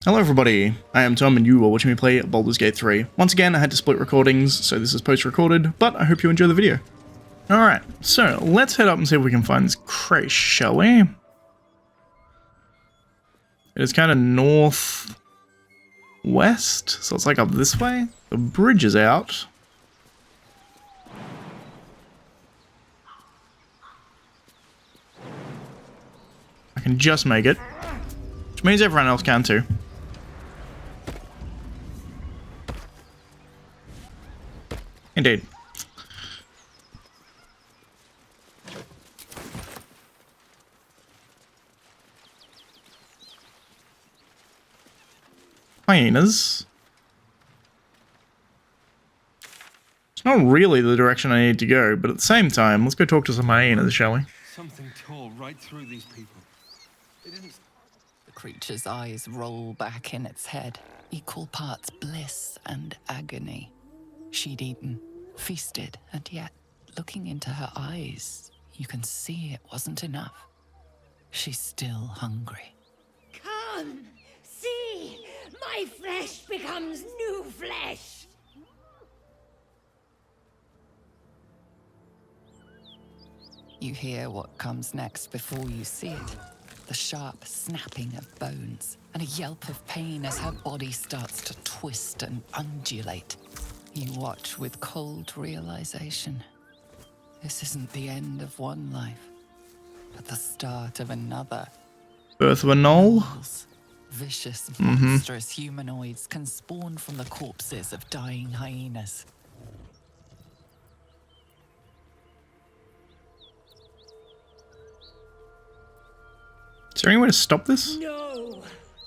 Hello everybody, I am Tom and you are watching me play Baldur's Gate 3. Once again, I had to split recordings, so this is post-recorded, but I hope you enjoy the video. Alright, so let's head up and see if we can find this creche, shall we? It is kind of northwest, so it's like up this way. The bridge is out. I can just make it, which means everyone else can too. Indeed. Hyenas. It's not really the direction I need to go, but at the same time, let's go talk to some hyenas, shall we? Something tore right through these people. They didn't... The creature's eyes roll back in its head, equal parts bliss and agony. She'd eaten, feasted, and yet, looking into her eyes, you can see it wasn't enough. She's still hungry. Come, see, my flesh becomes new flesh. You hear what comes next before you see it. The sharp snapping of bones, and a yelp of pain as her body starts to twist and undulate. You watch with cold realization. This isn't the end of one life, but the start of another. Birth of a Gnoll? Gnolls, vicious, monstrous humanoids can spawn from the corpses of dying hyenas. Is there any way to stop this? No,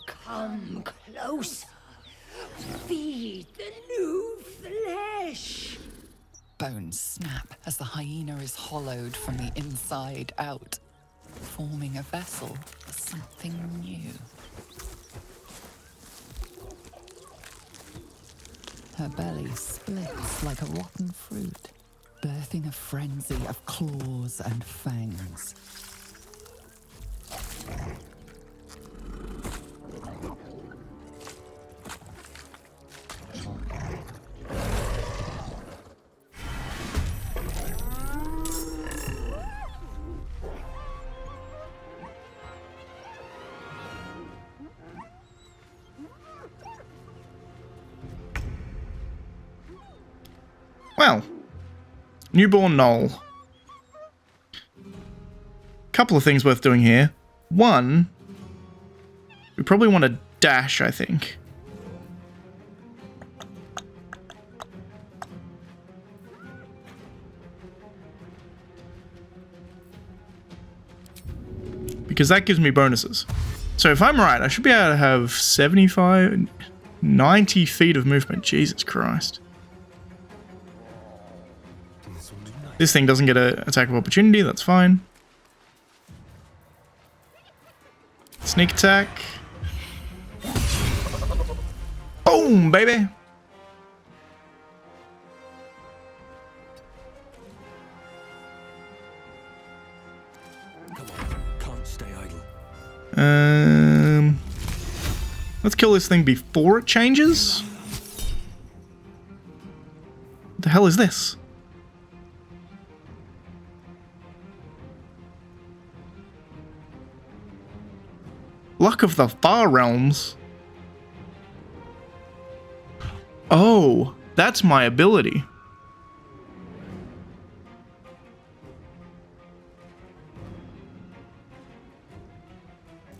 come closer. Feed the new flesh. Bones snap as the hyena is hollowed from the inside out, forming a vessel for something new. Her belly splits like a rotten fruit, birthing a frenzy of claws and fangs. Well, newborn Gnoll. Couple of things worth doing here. One, we probably want to dash, I think. Because that gives me bonuses. So if I'm right, I should be able to have 75, 90 feet of movement. Jesus Christ. This thing doesn't get an attack of opportunity, that's fine. Sneak attack. Boom, baby! Come on, can't stay idle. Let's kill this thing before it changes. What the hell is this? Luck of the Far Realms. Oh, that's my ability.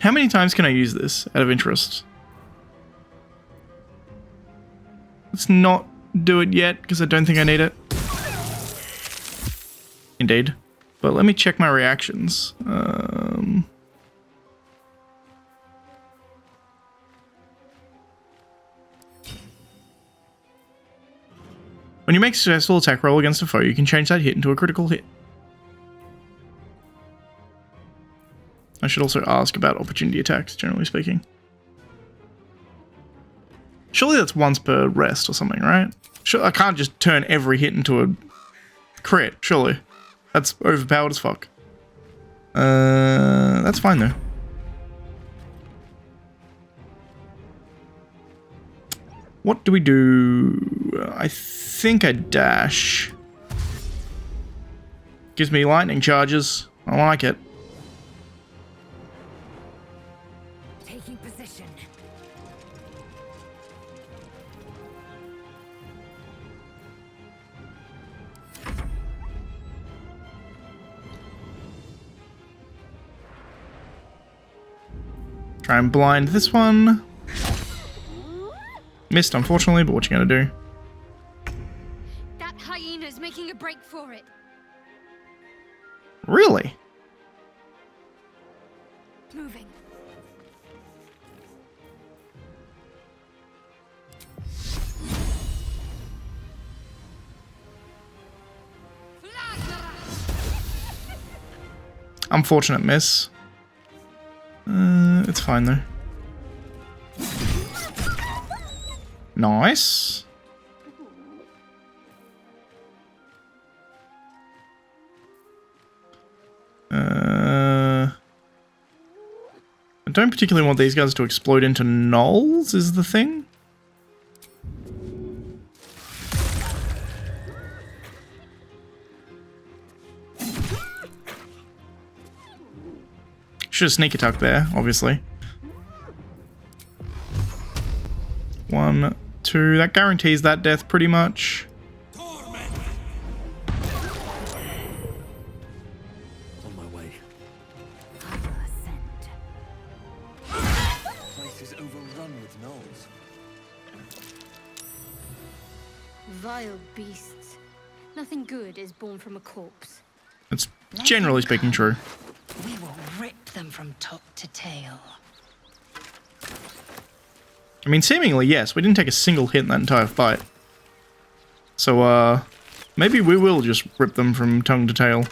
How many times can I use this out of interest? Let's not do it yet because I don't think I need it. Indeed. But let me check my reactions. When you make a successful attack roll against a foe, you can change that hit into a critical hit. I should also ask about opportunity attacks, generally speaking. Surely that's once per rest or something, right? Sure, I can't just turn every hit into a crit, surely. That's overpowered as fuck. That's fine though. What do we do? I think I dash. Gives me lightning charges. I like it. Taking position. Try and blind this one. Missed, unfortunately, but what you gonna do? That hyena's making a break for it. Really? Moving. Unfortunate miss. It's fine though. Nice. I don't particularly want these guys to explode into gnolls, is the thing. Should have sneak attack there, obviously. 1, 2. That guarantees that death pretty much. On my way. Place is overrun with gnolls. Vile beasts. Nothing good is born from a corpse. That's generally speaking true. We will rip them from top to tail. I mean, seemingly, yes. We didn't take a single hit in that entire fight. So, maybe we will just rip them from tongue to tail.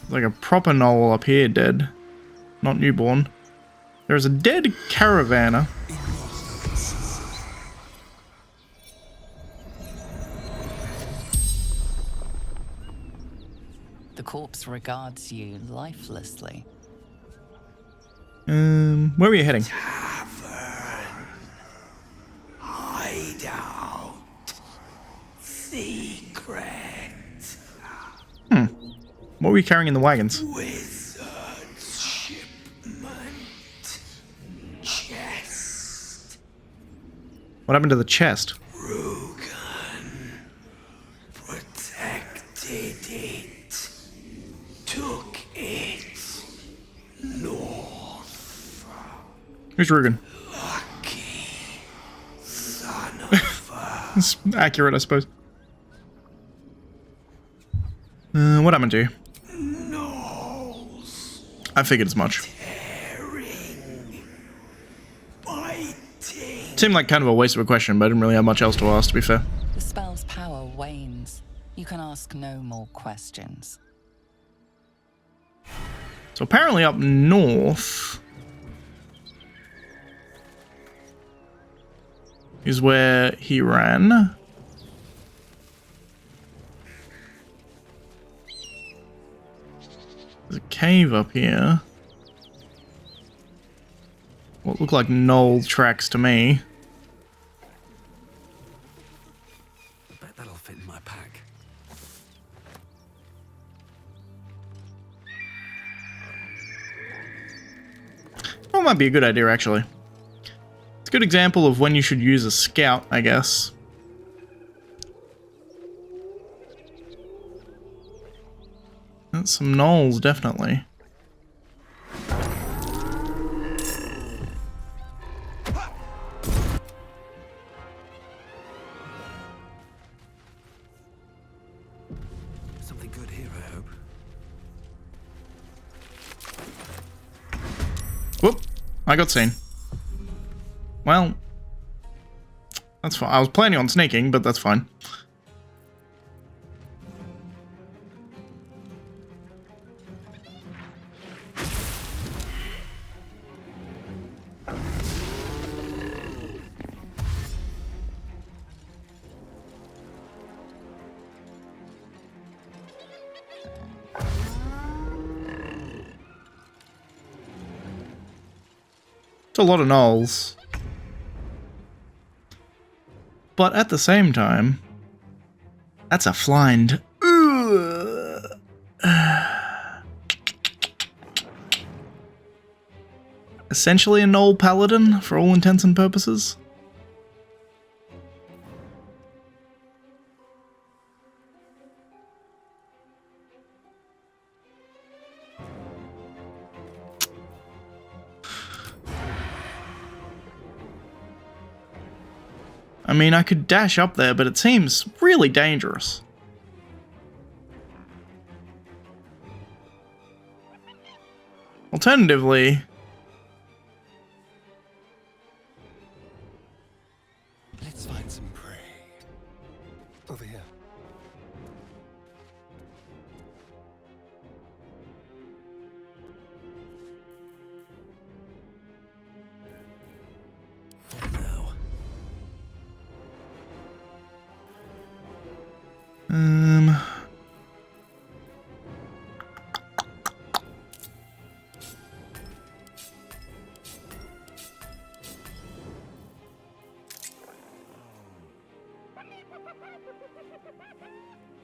Like a proper gnoll up here dead. Not newborn. There's a dead caravaner. The corpse regards you lifelessly. Where are you heading? Hideout. Secret. What were you carrying in the wagons? Wizard shipment. Chest. What happened to the chest? Rugen protected it. Took it. North. Who's Rugen? Lucky. Son of It's accurate, I suppose. What happened to you? Gnolls. I figured as much. Tearing. Biting. Seemed like kind of a waste of a question, but I didn't really have much else to ask, to be fair. The spell's power wanes. You can ask no more questions. So apparently up north is where he ran. There's a cave up here. What look like gnoll tracks to me. I bet that'll fit in my pack. That might be a good idea, actually. It's a good example of when you should use a scout, I guess. That's some gnolls, definitely. Something good here, I hope. Whoop! I got seen. Well, that's fine. I was planning on sneaking, but that's fine. It's a lot of gnolls. But at the same time, that's a flying... Essentially a Gnoll paladin for all intents and purposes. I mean, I could dash up there, but it seems really dangerous. Alternatively, Let's find some prey. Over here. No.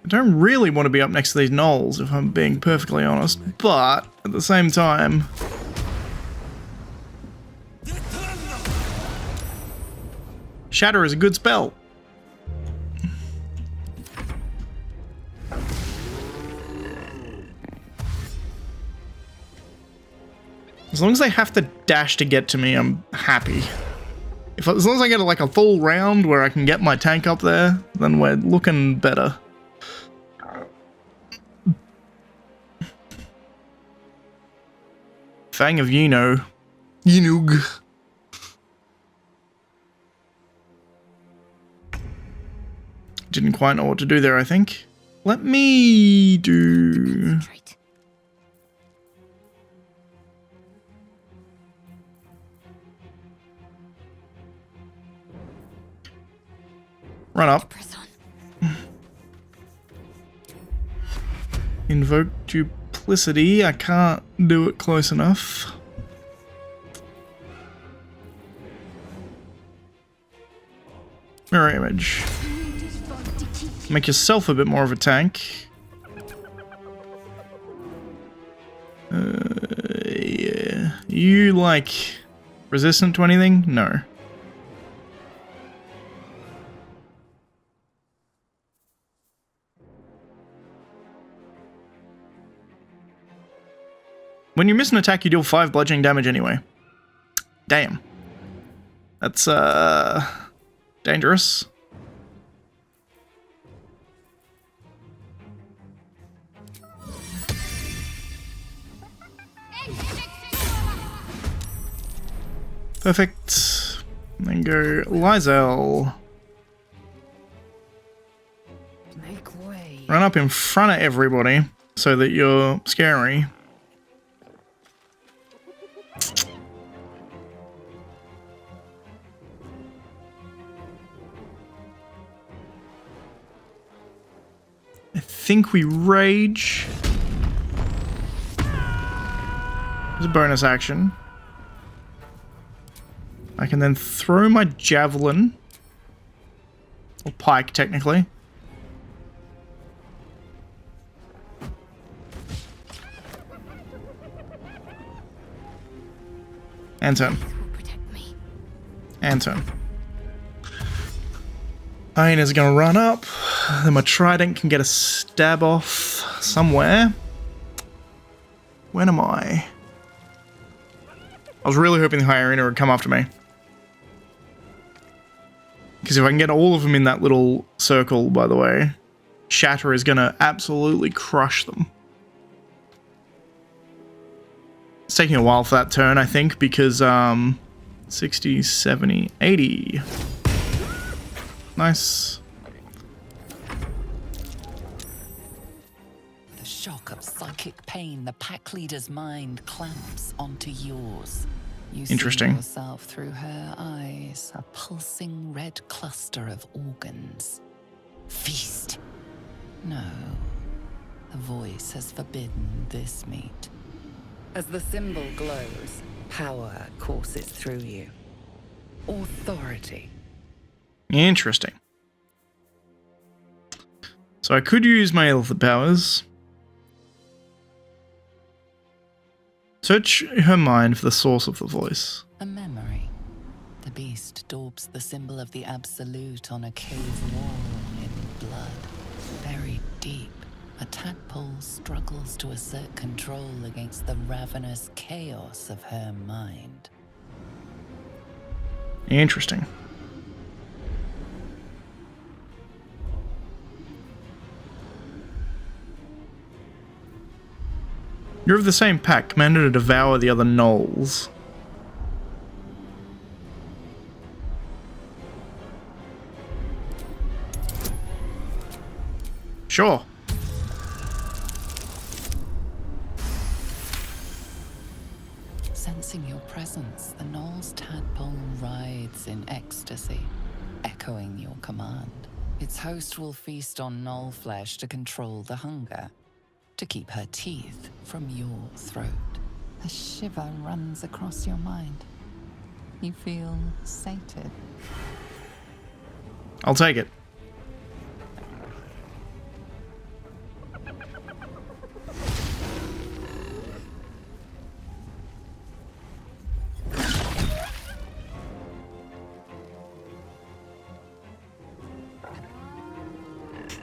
I don't really want to be up next to these gnolls, if I'm being perfectly honest, but at the same time... Shatter is a good spell. As long as they have to dash to get to me, I'm happy. As long as I get like a full round where I can get my tank up there, then we're looking better. Fang of Yeno. Yenug. Didn't quite know what to do there, I think. Let me do... Concentrate. Run up. Press on. Invoke duplicity. I can't do it close enough. Mirror image. Make yourself a bit more of a tank. Yeah. You like resistant to anything? No. When you miss an attack, you deal 5 bludgeoning damage anyway. Damn. That's, dangerous. Perfect. Then go lae'zel. Make way. Run up in front of everybody so that you're scary. I think we rage. There's a bonus action. I can then throw my javelin. Or pike, technically. And turn. This will protect me. And turn. Hyenas are gonna run up. Then my trident can get a stab off somewhere. When am I? I was really hoping the hyena would come after me. Because if I can get all of them in that little circle, by the way, Shatter is gonna absolutely crush them. It's taking a while for that turn, I think, because 60, 70, 80. Nice. The shock of psychic pain, the pack leader's mind clamps onto yours. You Interesting. see yourself through her eyes, a pulsing red cluster of organs. Feast. No, the voice has forbidden this meat. As the symbol glows, power courses through you. Authority. Interesting. So I could use my ether powers. Search her mind for the source of the voice. A memory. The beast daubs the symbol of the Absolute on a cave wall in blood. Buried deep, a tadpole struggles to assert control against the ravenous chaos of her mind. Interesting. You're of the same pack, commanded to devour the other Gnolls. Sure. Sensing your presence, the Gnolls tadpole writhes in ecstasy, echoing your command. Its host will feast on Gnoll flesh to control the hunger, to keep her teeth from your throat. A shiver runs across your mind. You feel sated. I'll take it.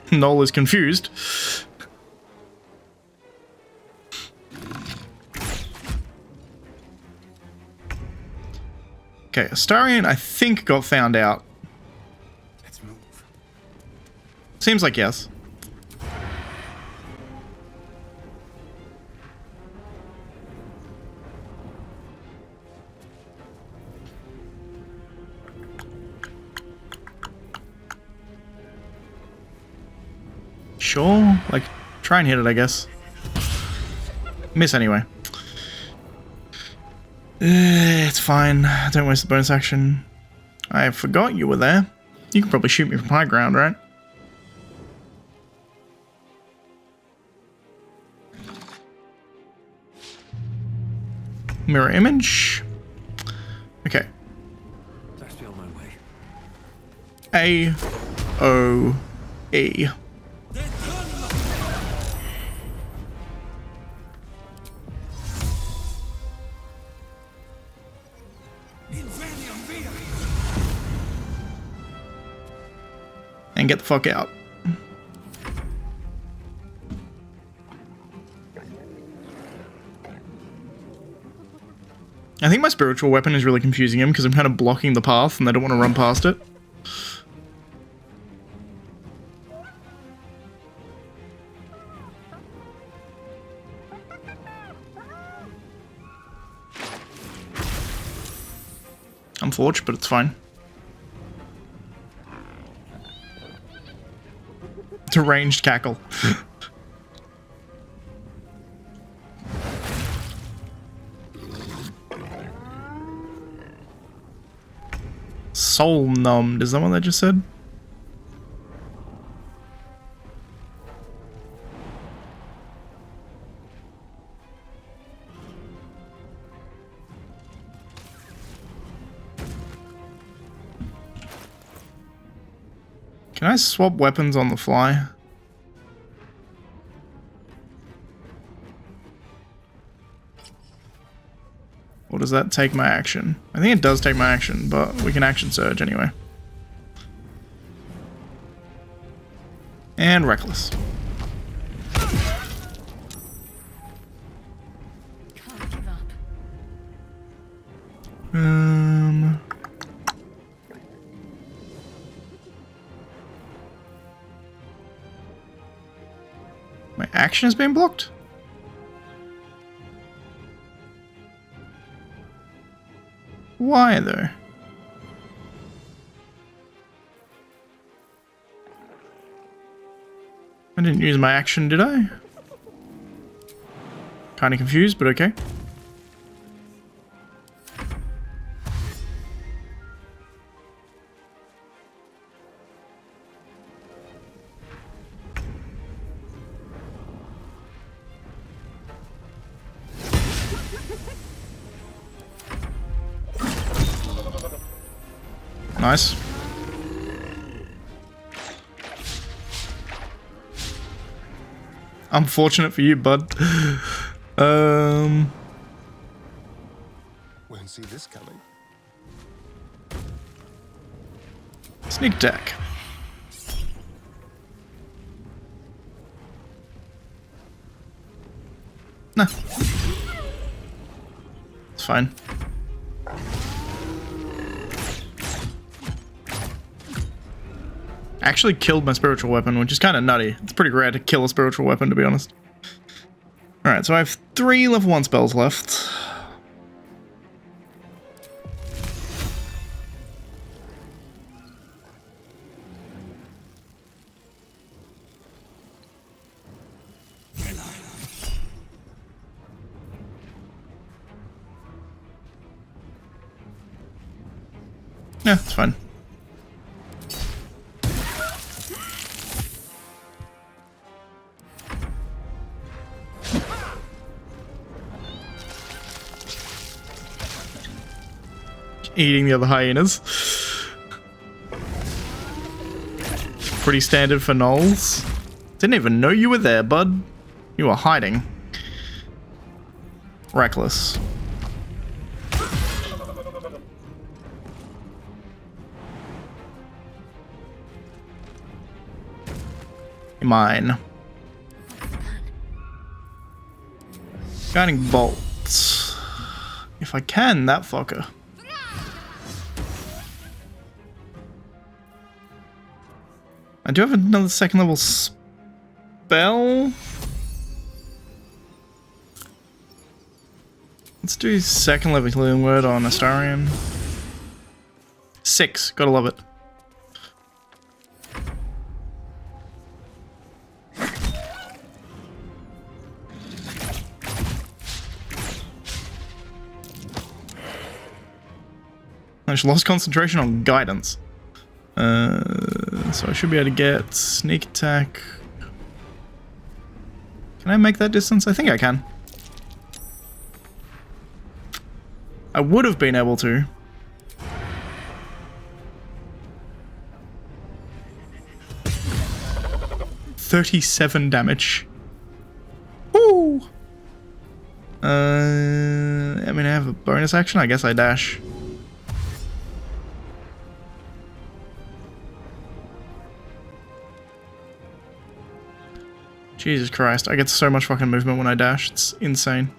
Gnoll is confused. Okay, Astarion, I think, got found out. Let's move. Seems like yes. Sure, like, try and hit it, I guess. Miss anyway. It's fine. Don't waste the bonus action. I forgot you were there. You can probably shoot me from high ground, right? Mirror image. Okay. Let's be on my way. A-O-E. And get the fuck out. I think my spiritual weapon is really confusing him because I'm kind of blocking the path and they don't want to run past it. Unfortunate, but it's fine. It's a ranged cackle. Soul numbed, is that what they just said? Can I swap weapons on the fly? Or does that take my action? I think it does take my action, but we can action surge anyway. And reckless. Can't give up. My action has been blocked? Why though? I didn't use my action, did I? Kinda confused, but okay. Nice. Unfortunate for you, bud. Won't see this coming. Sneak attack. Nah. It's fine. Actually killed my spiritual weapon, which is kind of nutty. It's pretty rare to kill a spiritual weapon, to be honest. Alright, so I have 3 level 1 spells left. Yeah, it's fine. Eating the other hyenas. Pretty standard for Gnolls. Didn't even know you were there, bud. You were hiding. Reckless. Mine. Guiding bolt. If I can, that fucker. I do have another 2nd level spell. Let's do 2nd level healing word on Astarion. 6, gotta love it. I just lost concentration on guidance. So I should be able to get sneak attack. Can I make that distance? I think I can. I would have been able to. $37 damage. Woo! I mean, I have a bonus action. I guess I dash. Jesus Christ, I get so much fucking movement when I dash. It's insane.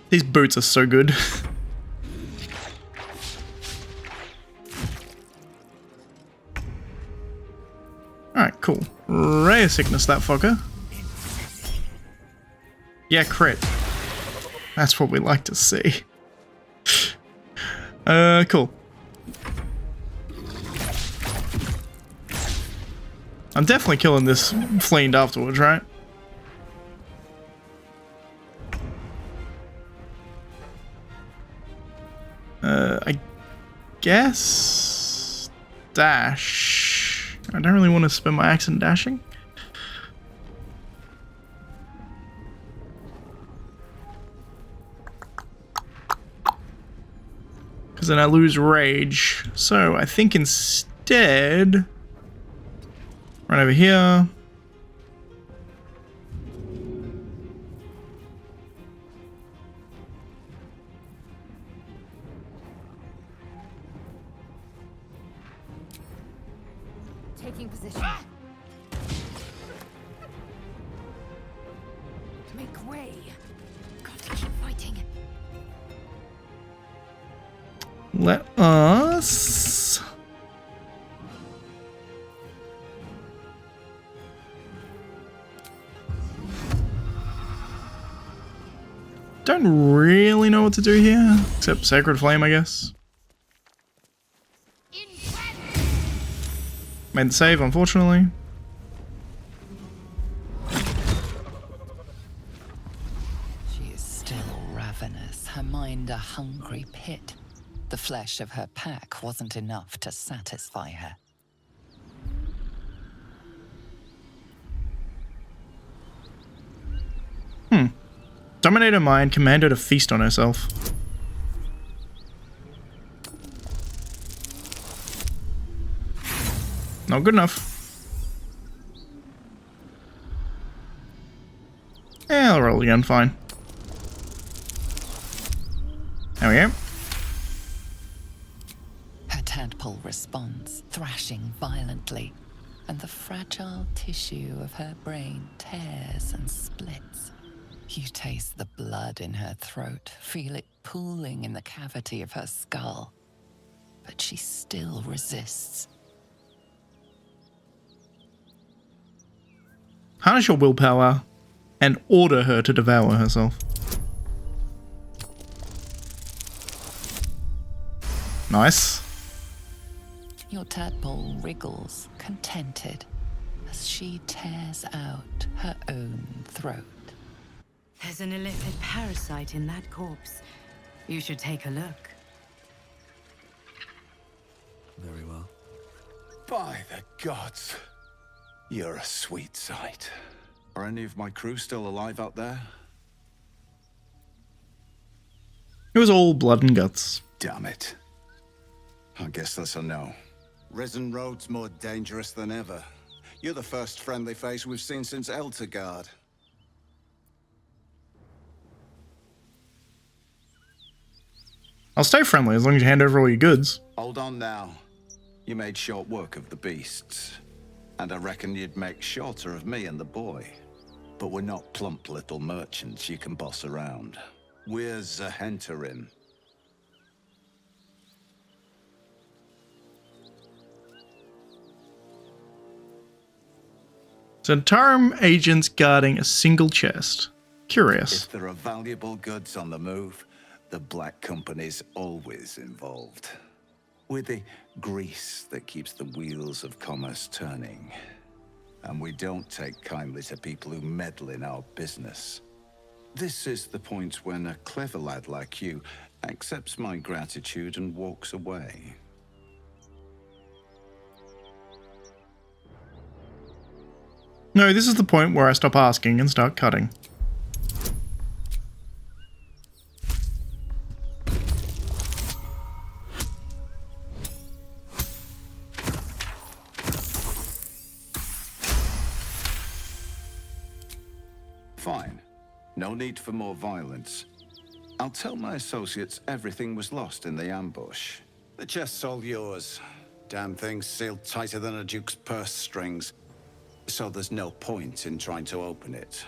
These boots are so good. Alright, cool. Ray of Sickness, that fucker. Yeah, crit. That's what we like to see. Cool. I'm definitely killing this fiend afterwards, right? I guess... dash. I don't really want to spend my action dashing. Because then I lose rage. So I think instead... run over here. Taking position. Make way. Got to keep fighting. Let us... don't really know what to do here, except Sacred Flame, I guess. Made the save, unfortunately. She is still ravenous, her mind a hungry pit. The flesh of her pack wasn't enough to satisfy her. Dominate her mind, command her to feast on herself. Not good enough. probably going fine. There we go. Her tadpole responds, thrashing violently, and the fragile tissue of her brain tears and splits. You taste the blood in her throat, feel it pooling in the cavity of her skull. But she still resists. Harness your willpower and order her to devour herself. Nice. Your tadpole wriggles, contented, as she tears out her own throat. There's an illicit parasite in that corpse. You should take a look. Very well. By the gods, you're a sweet sight. Are any of my crew still alive out there? It was all blood and guts. Damn it. I guess that's a no. Risen Road's more dangerous than ever. You're the first friendly face we've seen since Eltergard. I'll stay friendly as long as you hand over all your goods. Hold on now. You made short work of the beasts. And I reckon you'd make shorter of me and the boy. But we're not plump little merchants you can boss around. We're Zahenterim. Zentarum agents guarding a single chest. Curious. If there are valuable goods on the move, the Black Company's always involved. We're the grease that keeps the wheels of commerce turning. And we don't take kindly to people who meddle in our business. This is the point when a clever lad like you accepts my gratitude and walks away. No, this is the point where I stop asking and start cutting. Fine. No need for more violence. I'll tell my associates everything was lost in the ambush. The chest's all yours. Damn thing's sealed tighter than a duke's purse strings. So there's no point in trying to open it.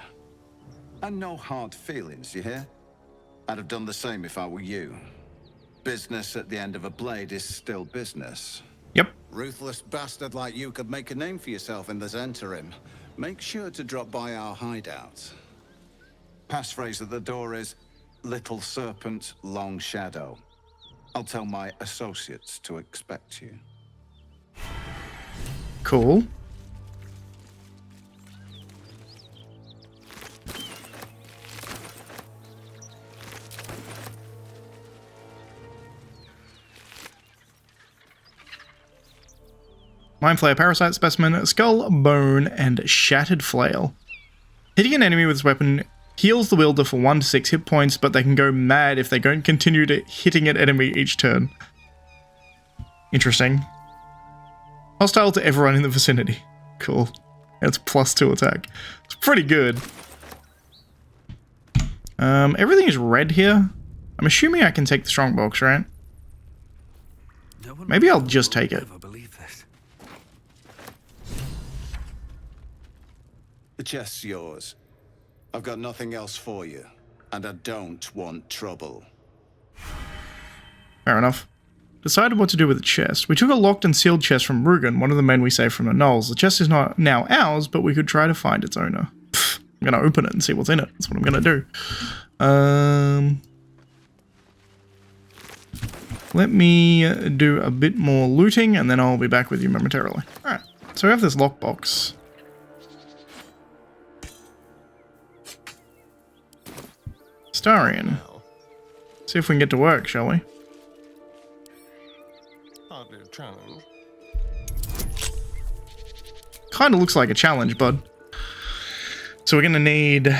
And no hard feelings, you hear? I'd have done the same if I were you. Business at the end of a blade is still business. Yep. Ruthless bastard like you could make a name for yourself in the Zentarim. Make sure to drop by our hideout. Passphrase at the door is, Little Serpent, Long Shadow. I'll tell my associates to expect you. Cool. Mind Flayer Parasite Specimen, Skull, Bone, and Shattered Flail. Hitting an enemy with this weapon heals the wielder for 1 to 6 hit points, but they can go mad if they don't continue to hitting an enemy each turn. Interesting. Hostile to everyone in the vicinity. Cool. It's +2 attack. It's pretty good. Everything is red here. I'm assuming I can take the strongbox, right? Maybe I'll just take it. The chest's yours. I've got nothing else for you, and I don't want trouble. Fair enough. Decided what to do with the chest. We took a locked and sealed chest from Rugen, one of the men we saved from the Gnolls. The chest is not now ours, but we could try to find its owner. Pfft, I'm gonna open it and see what's in it. That's what I'm gonna do. Let me do a bit more looting, and then I'll be back with you momentarily. Alright, so we have this lockbox. Starian. See if we can get to work, shall we? Hardly a challenge. Kinda looks like a challenge, bud. So we're gonna need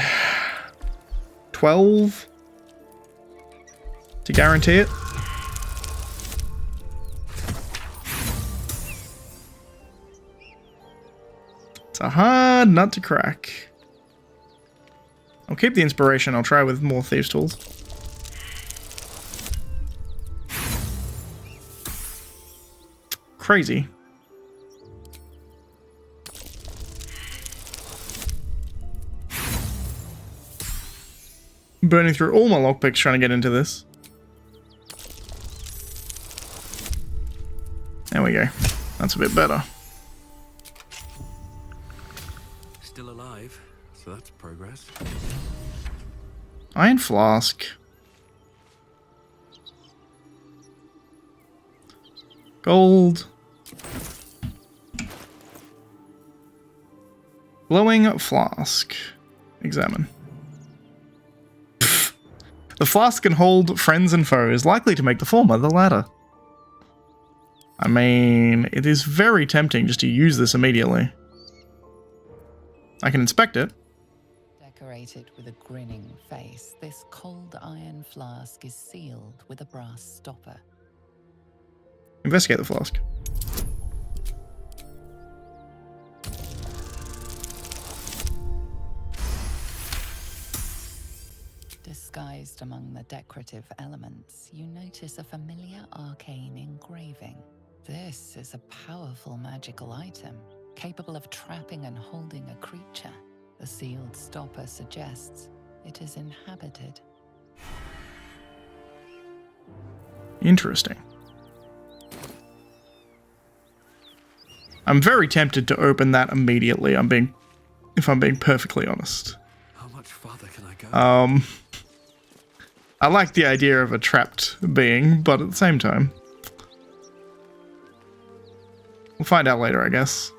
12 to guarantee it. It's a hard nut to crack. I'll keep the inspiration. I'll try with more thieves' tools. Crazy. Burning through all my lockpicks trying to get into this. There we go. That's a bit better. Still alive, so that's progress. Iron flask. Gold. Glowing flask. Examine. The flask can hold friends and foes, likely to make the former the latter. I mean, it is very tempting just to use this immediately. I can inspect it. Decorated with a grinning face, this cold iron flask is sealed with a brass stopper. Investigate the flask. Disguised among the decorative elements, you notice a familiar arcane engraving. This is a powerful magical item, capable of trapping and holding a creature. The sealed stopper suggests it is inhabited. Interesting. I'm very tempted to open that immediately. If I'm being perfectly honest. How much farther can I go? I like the idea of a trapped being, but at the same time, we'll find out later, I guess.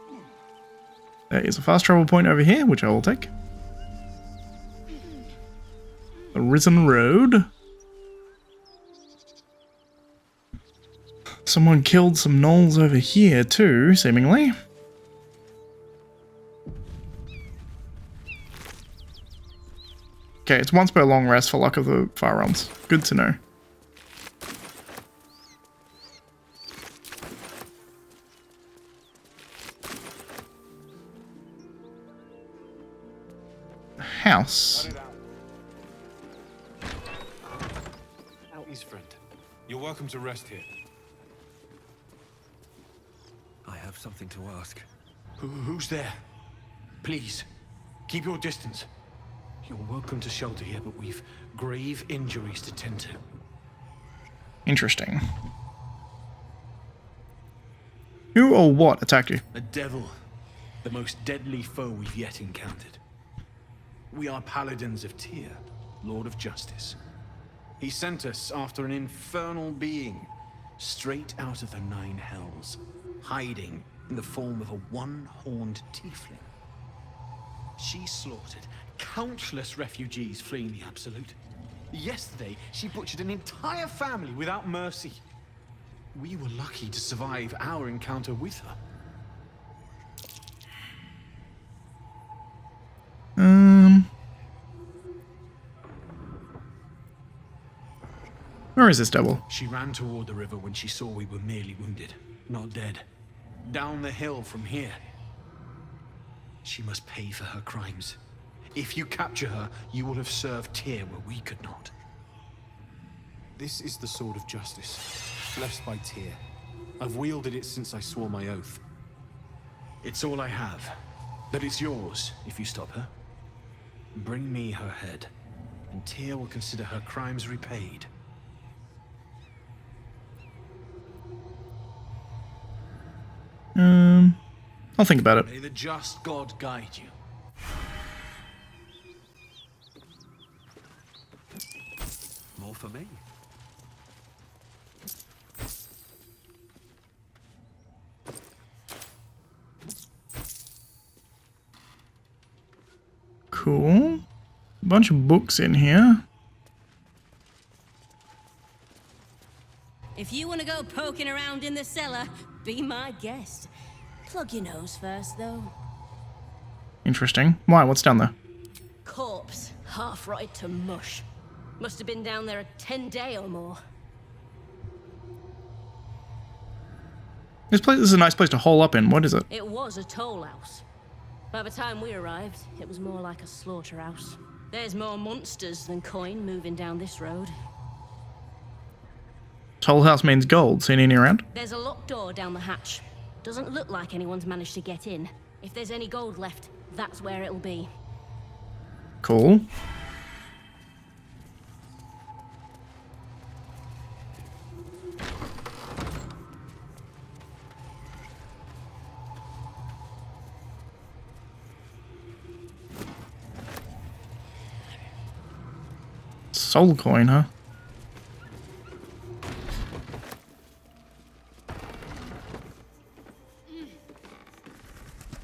There is a fast travel point over here, which I will take. The Risen Road. Someone killed some gnolls over here too, seemingly. Okay, it's once per long rest for luck of the firearms. Good to know. House. Out his friend. You're welcome to rest here. I have something to ask. Who's there? Please, keep your distance. You're welcome to shelter here, but we've grave injuries to tend to. Interesting. Who or what attacked you? A devil. The most deadly foe we've yet encountered. We are paladins of Tyr, Lord of Justice. He sent us after an infernal being, straight out of the Nine Hells, hiding in the form of a one-horned tiefling. She slaughtered countless refugees fleeing the Absolute. Yesterday, she butchered an entire family without mercy. We were lucky to survive our encounter with her. Where is this devil? She ran toward the river when she saw we were merely wounded, not dead. Down the hill from here. She must pay for her crimes. If you capture her, you will have served Tyr where we could not. This is the sword of justice, blessed by Tyr. I've wielded it since I swore my oath. It's all I have, but it's yours if you stop her. Bring me her head, and Tyr will consider her crimes repaid. I'll think about it. May the just God guide you. More for me. Cool. A bunch of books in here. If you want to go poking around in the cellar, be my guest. Plug your nose first, though. Interesting. Why? What's down there? Corpse, half rotted to mush. Must have been down there a 10-day or more. This place is a nice place to hole up in. What is it? It was a toll house. By the time we arrived, it was more like a slaughterhouse. There's more monsters than coin moving down this road. Toll house means gold. Seen any around? There's a locked door down the hatch. Doesn't look like anyone's managed to get in. If there's any gold left, that's where it'll be. Cool. Soul coin, huh?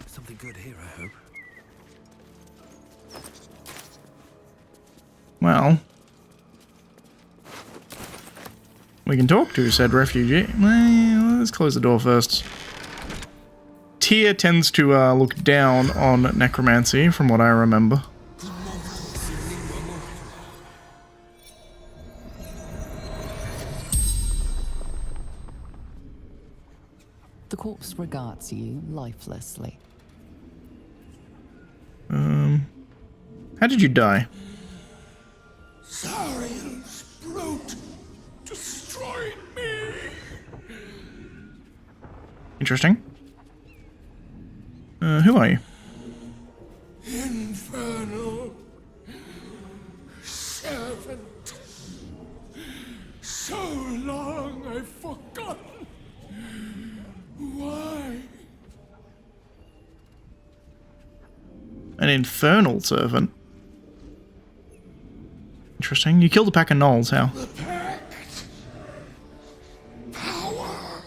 Something good here, I hope. Well, we can talk to said refugee. Well, let's close the door first. Tyr tends to look down on necromancy, from what I remember. The corpse regards you lifelessly. How did you die? Zariel's brute destroyed me. Interesting. Who are you? Infernal servant. So long I've forgotten. Why? An infernal servant. Interesting. You killed a pack of gnolls, how? The pact. Power.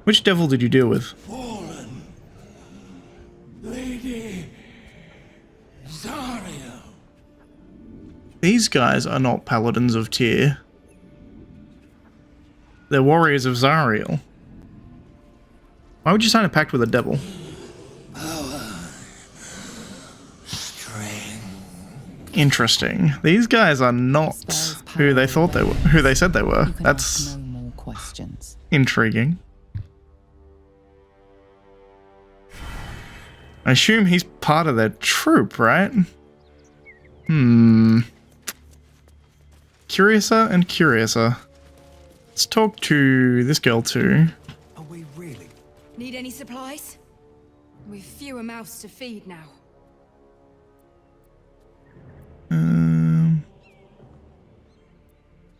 Which devil did you deal with? Fallen. Lady Zariel. These guys are not paladins of Tyr. They're warriors of Zariel. Why would you sign a pact with a devil? Interesting. These guys are not who they thought they were, who they said they were. That's no more questions. intriguing. I assume he's part of their troop, right? Curiouser and curiouser. Let's talk to this girl too. Are we really? Need any supplies? We've fewer mouths to feed now.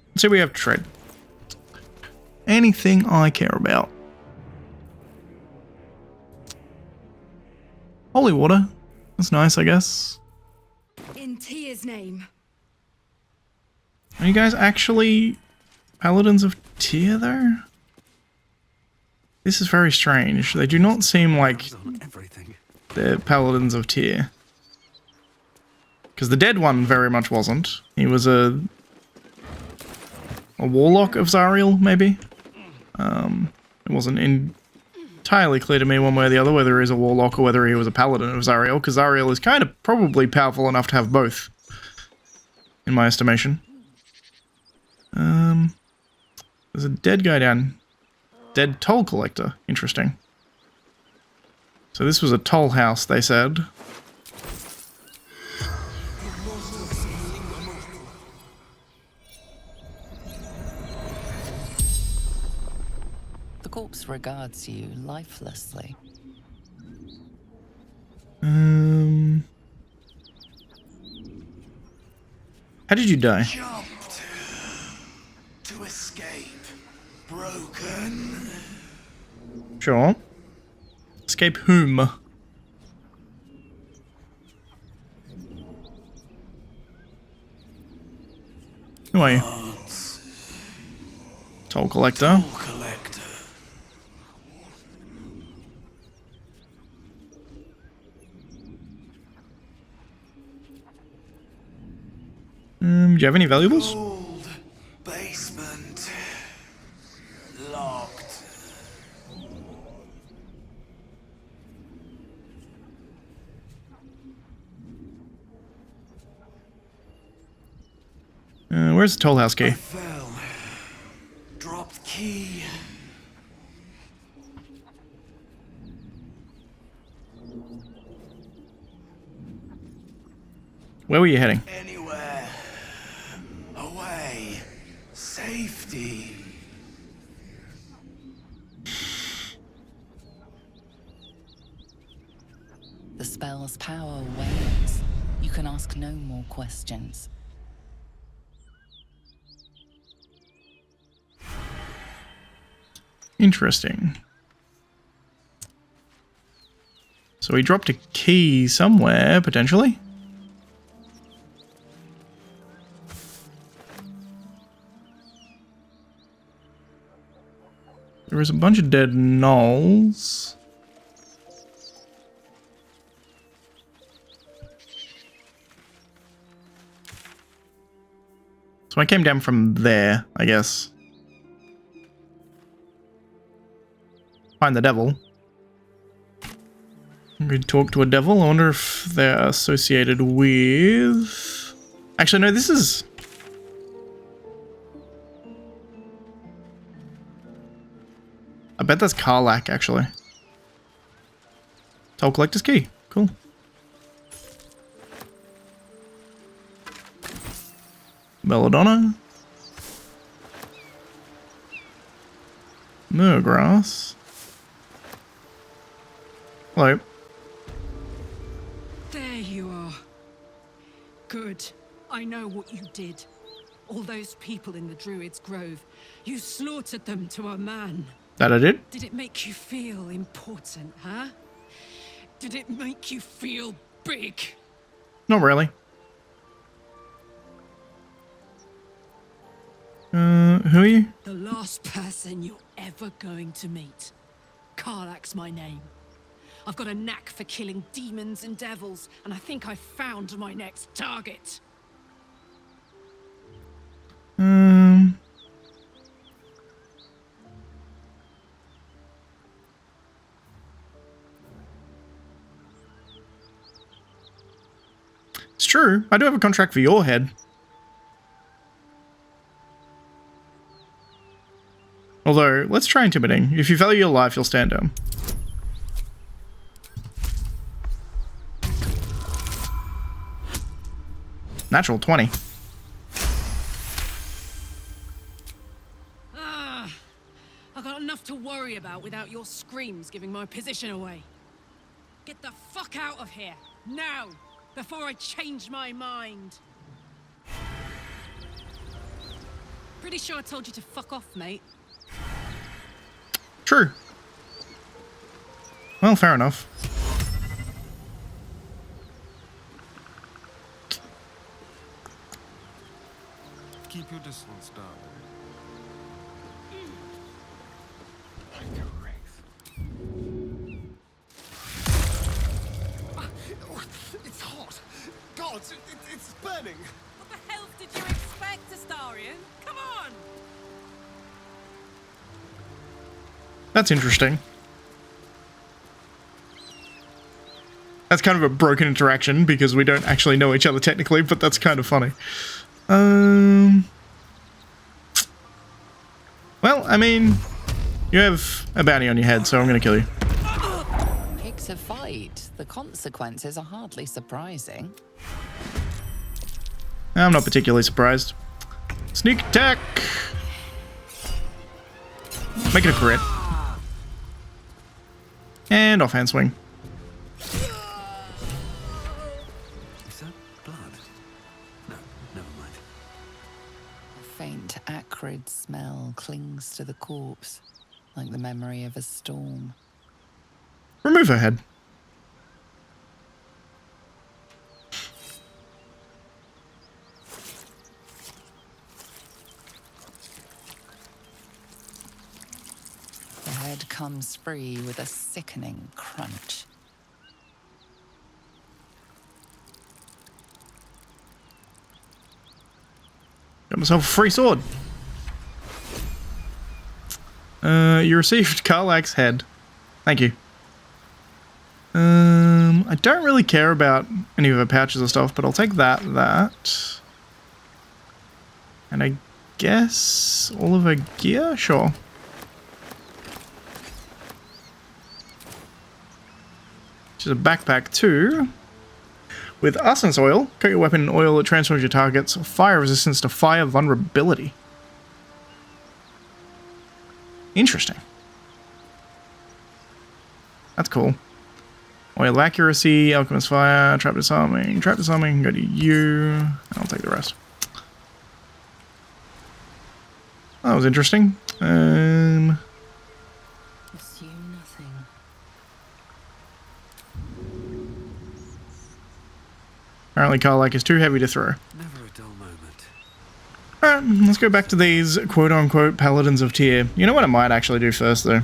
Let's see what we have to trade. Anything I care about. Holy water. That's nice, I guess. In Tyr's name. Are you guys actually paladins of Tyr, though? This is very strange. They do not seem like they're paladins of Tyr. Because the dead one very much wasn't. He was a warlock of Zariel, maybe? It wasn't entirely clear to me one way or the other whether he's a warlock or whether he was a paladin of Zariel, because Zariel is kind of probably powerful enough to have both, in my estimation. There's a dead guy down. Dead toll collector. Interesting. So this was a toll house, they said. The corpse regards you lifelessly. How did you die? Jumped to escape. Broken. Sure. Escape whom? Who are you? Toll collector. Collector. Do you have any valuables? Old basement. Locked. Where's the toll house key? Fell. Dropped key. Where were you heading? Anywhere. Away. Safety. The spell's power wanes. You can ask no more questions. Interesting. So he dropped a key somewhere, potentially. There was a bunch of dead gnolls. So I came down from there, I guess. Find the devil. I'm going to talk to a devil. I wonder if they're associated with... Actually, no, this is... I bet that's Karlach, actually. Toll Collector's Key. Cool. Belladonna. Murgrass. Hello. There you are. Good. I know what you did. All those people in the Druid's Grove. You slaughtered them to a man. That I did? Did it make you feel important, huh? Did it make you feel big? Not really. Who are you? The last person you're ever going to meet. Karlach's my name. I've got a knack for killing demons and devils, and I think I've found my next target. It's true. I do have a contract for your head. Although, let's try intimidating. If you value your life, you'll stand down. Natural 20. I've got enough to worry about without your screams giving my position away. Get the fuck out of here, now, before I change my mind. Pretty sure I told you to fuck off, mate. True. Well, fair enough. Keep your distance, darling. It's hot. God, it's burning. What the hell did you expect, Astarion? Come on! That's interesting. That's kind of a broken interaction because we don't actually know each other technically, but that's kind of funny. Well, I mean, you have a bounty on your head, so I'm going to kill you. Picks a fight. The consequences are hardly surprising. I'm not particularly surprised. Sneak attack! Make it a crit. And offhand swing. Is that blood? No, never mind. A faint, acrid smell clings to the corpse, like the memory of a storm. Remove her head. The head comes free with a sickening crunch. Got myself a free sword. You received Karlach's head. Thank you. I don't really care about any of her pouches or stuff, but I'll take that. And I guess all of her gear? Sure. Which is a backpack too. With essence oil, coat your weapon in oil that transforms your target's fire resistance to fire vulnerability. Interesting. That's cool. Oil of accuracy, alchemist fire, trap disarming, go to you. I'll take the rest. That was interesting. Assume nothing. Apparently Karlach is too heavy to throw. Never a dull moment. Alright, let's go back to these quote-unquote paladins of Tyr. You know what I might actually do first, though?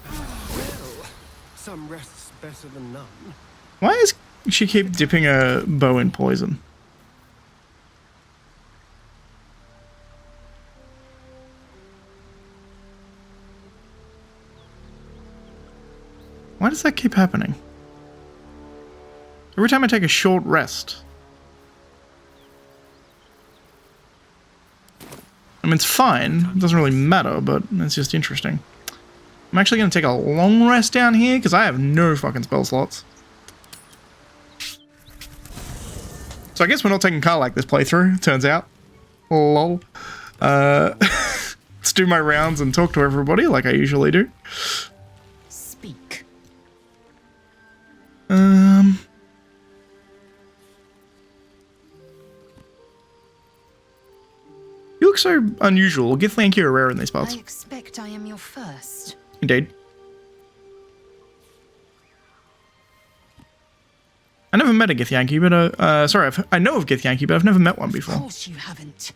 Well, some rest's better than none. Why does she keep dipping a bow in poison? Why does that keep happening? Every time I take a short rest. I mean, it's fine. It doesn't really matter, but it's just interesting. I'm actually going to take a long rest down here because I have no fucking spell slots. So I guess we're not taking Karlach this playthrough, turns out. Lol. Let's do my rounds and talk to everybody like I usually do. Speak. You look so unusual. Githyanki are rare in these parts. I expect I am your first. Indeed. I never met a Githyanki, but sorry, I know of Githyanki, but I've never met one before. Of course you haven't.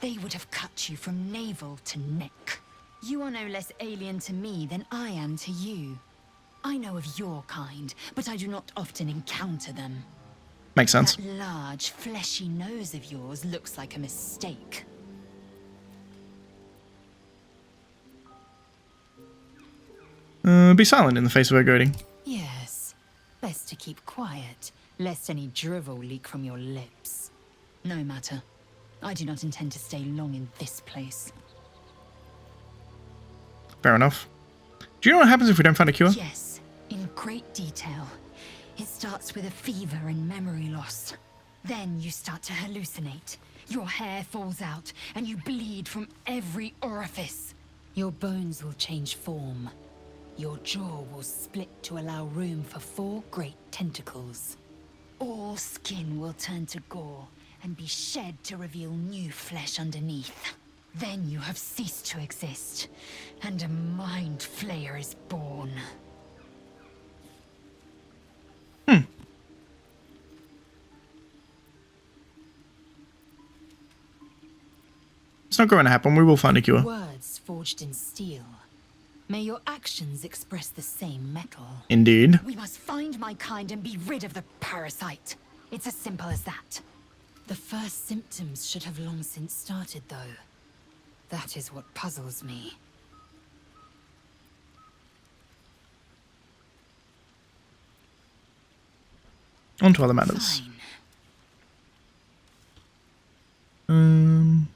They would have cut you from navel to neck. You are no less alien to me than I am to you. I know of your kind, but I do not often encounter them. Makes sense. That large, fleshy nose of yours looks like a mistake. Be silent in the face of her goading. Yes. Best to keep quiet, lest any drivel leak from your lips. No matter. I do not intend to stay long in this place. Fair enough. Do you know what happens if we don't find a cure? Yes, in great detail. It starts with a fever and memory loss. Then you start to hallucinate. Your hair falls out, and you bleed from every orifice. Your bones will change form. Your jaw will split to allow room for 4 great tentacles. All skin will turn to gore and be shed to reveal new flesh underneath. Then you have ceased to exist, and a mind flayer is born. It's not going to happen. We will find a cure. Words forged in steel. May your actions express the same metal. Indeed. We must find my kind and be rid of the parasite. It's as simple as that. The first symptoms should have long since started, though. That is what puzzles me. On to other matters. Fine.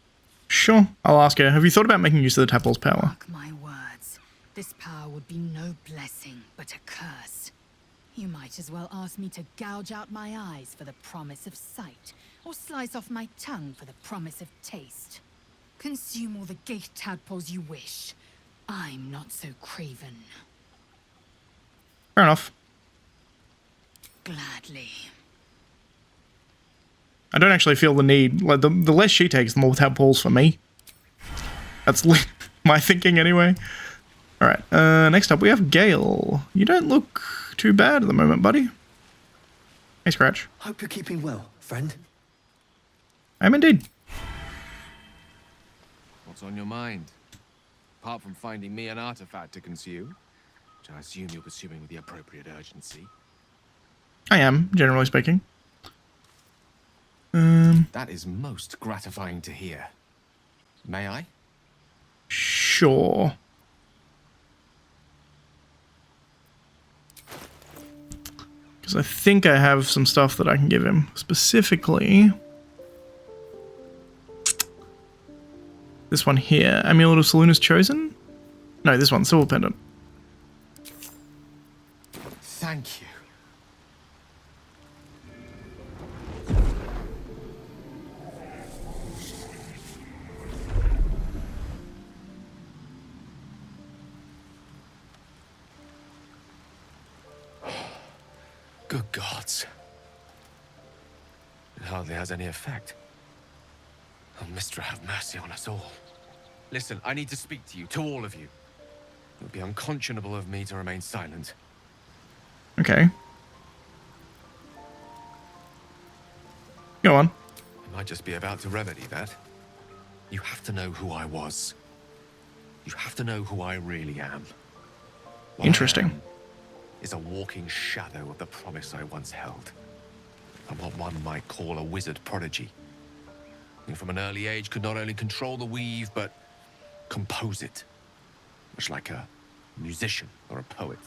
Sure. I'll ask her. Have you thought about making use of the Tadpole's power? Mark my words. This power would be no blessing, but a curse. You might as well ask me to gouge out my eyes for the promise of sight, or slice off my tongue for the promise of taste. Consume all the gate tadpoles you wish. I'm not so craven. Fair enough. Gladly. I don't actually feel the need. Like the less she takes, the more tadpoles for me. That's my thinking anyway. Alright, next up we have Gale. You don't look too bad at the moment, buddy. Hey, Scratch. Hope you're keeping well, friend. I am indeed. What's on your mind? Apart from finding me an artifact to consume, which I assume you're pursuing with the appropriate urgency. I am, generally speaking. That is most gratifying to hear. May I? Sure. Because I think I have some stuff that I can give him. Specifically, this one here. Amulet of Saloon's Chosen? No, this one, Silver Pendant. Thank you. gods. It hardly has any effect. Oh, Mistra, have mercy on us all. Listen, I need to speak to you, to all of you. It would be unconscionable of me to remain silent. Okay. Go on. I might just be about to remedy that. You have to know who I was. You have to know who I really am. What Interesting. I am is a walking shadow of the promise I once held. I'm what one might call a wizard prodigy. And from an early age could not only control the weave, but compose it. Much like a musician or a poet.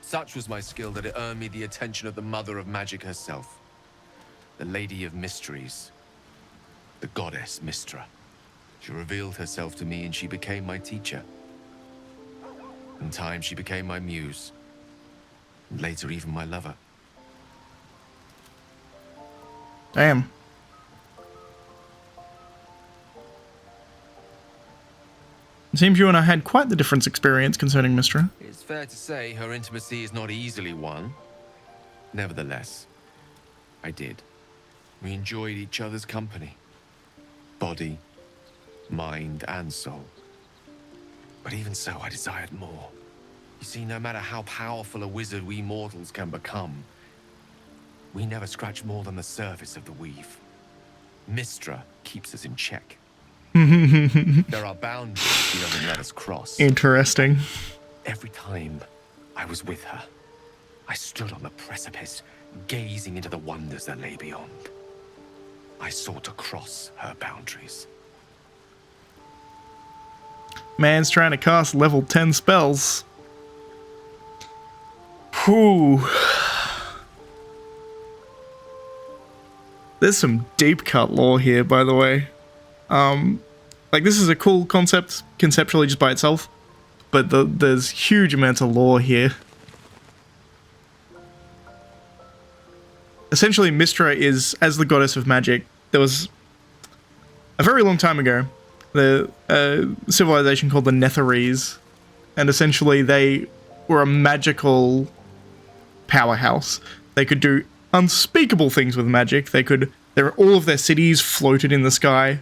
Such was my skill that it earned me the attention of the mother of magic herself. The Lady of Mysteries. The goddess Mistra. She revealed herself to me and she became my teacher. In time, she became my muse. And later, even my lover. Damn. It seems you and I had quite the different experience concerning Mistra. It's fair to say her intimacy is not easily won. Nevertheless, I did. We enjoyed each other's company. Body, mind, and soul. But even so, I desired more. You see, no matter how powerful a wizard we mortals can become, we never scratch more than the surface of the weave. Mistra keeps us in check. There are boundaries she doesn't let us cross. Interesting. Every time I was with her, I stood on the precipice, gazing into the wonders that lay beyond. I sought to cross her boundaries. Man's trying to cast level 10 spells. Whew. There's some deep cut lore here, by the way. Like, this is a cool concept, conceptually just by itself, but there's huge amounts of lore here. Essentially, Mistra is, as the goddess of magic, there was, a very long time ago, the civilization called the Netherese, and essentially they were a magical powerhouse. They could do unspeakable things with magic. All of their cities floated in the sky.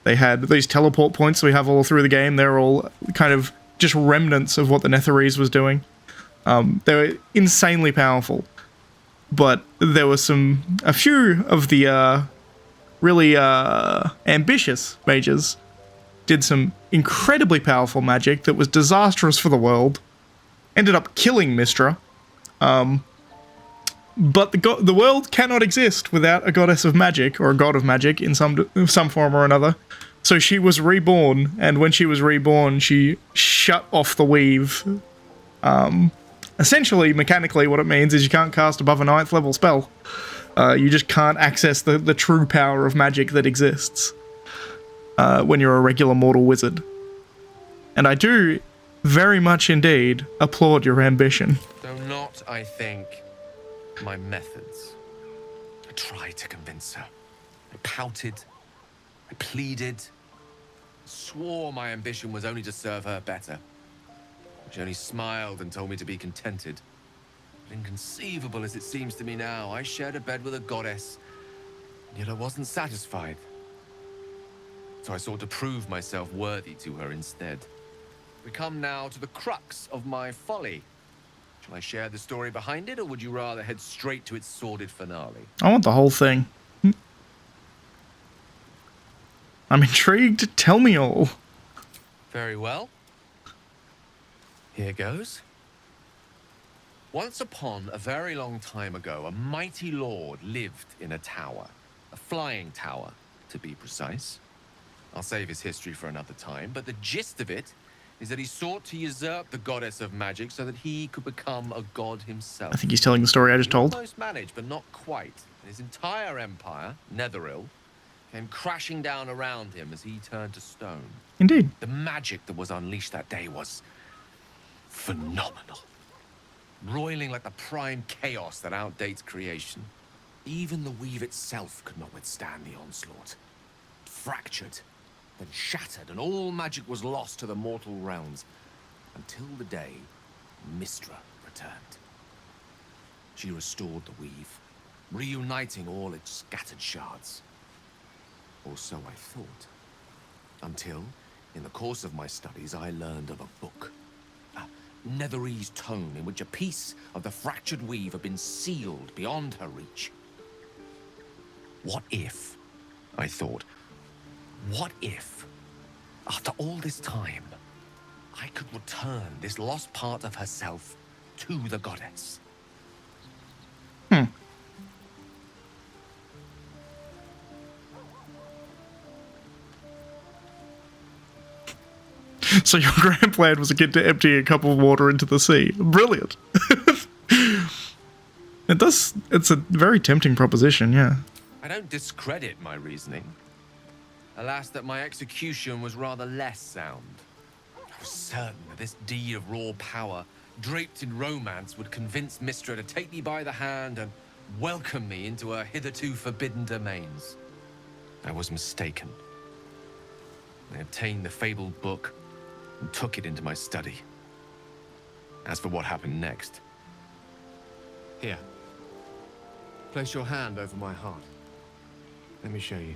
They had these teleport points we have all through the game. They're all kind of just remnants of what the Netherese was doing. They were insanely powerful. But there were a few of the really ambitious mages did some incredibly powerful magic that was disastrous for the world. Ended up killing Mistra. But the world cannot exist without a goddess of magic, or a god of magic in some form or another. So she was reborn, and when she was reborn, she shut off the weave. Essentially, mechanically, what it means is you can't cast above a 9th level spell. You just can't access the true power of magic that exists when you're a regular mortal wizard. And I do very much indeed applaud your ambition. Though not, I think, my methods. I tried to convince her. I pouted. I pleaded. Swore my ambition was only to serve her better. She only smiled and told me to be contented. But inconceivable as it seems to me now, I shared a bed with a goddess, and yet I wasn't satisfied. So I sought to prove myself worthy to her instead. We come now to the crux of my folly. Shall I share the story behind it, or would you rather head straight to its sordid finale? I want the whole thing. I'm intrigued. Tell me all. Very well. Here goes. Once upon a very long time ago, a mighty lord lived in a tower. A flying tower, to be precise. I'll save his history for another time, but the gist of it is that he sought to usurp the goddess of magic so that he could become a god himself. I think he's telling the story I just told. He almost managed, but not quite. His entire empire, Netheril, came crashing down around him as he turned to stone. Indeed. The magic that was unleashed that day was phenomenal. Roiling like the prime chaos that outdates creation. Even the weave itself could not withstand the onslaught. Fractured, then shattered, and all magic was lost to the mortal realms, until the day Mistra returned. She restored the weave, reuniting all its scattered shards. Or so I thought. Until, in the course of my studies, I learned of a book. A Netherese tome in which a piece of the fractured weave had been sealed beyond her reach. What if, I thought, what if, after all this time, I could return this lost part of herself to the goddess? So your grand plan was to get to empty a cup of water into the sea. Brilliant. It's a very tempting proposition, yeah. I don't discredit my reasoning. Alas, that my execution was rather less sound. I was certain that this deed of raw power, draped in romance, would convince Mistra to take me by the hand and welcome me into her hitherto forbidden domains. I was mistaken. I obtained the fabled book and took it into my study. As for what happened next... Here. Place your hand over my heart. Let me show you.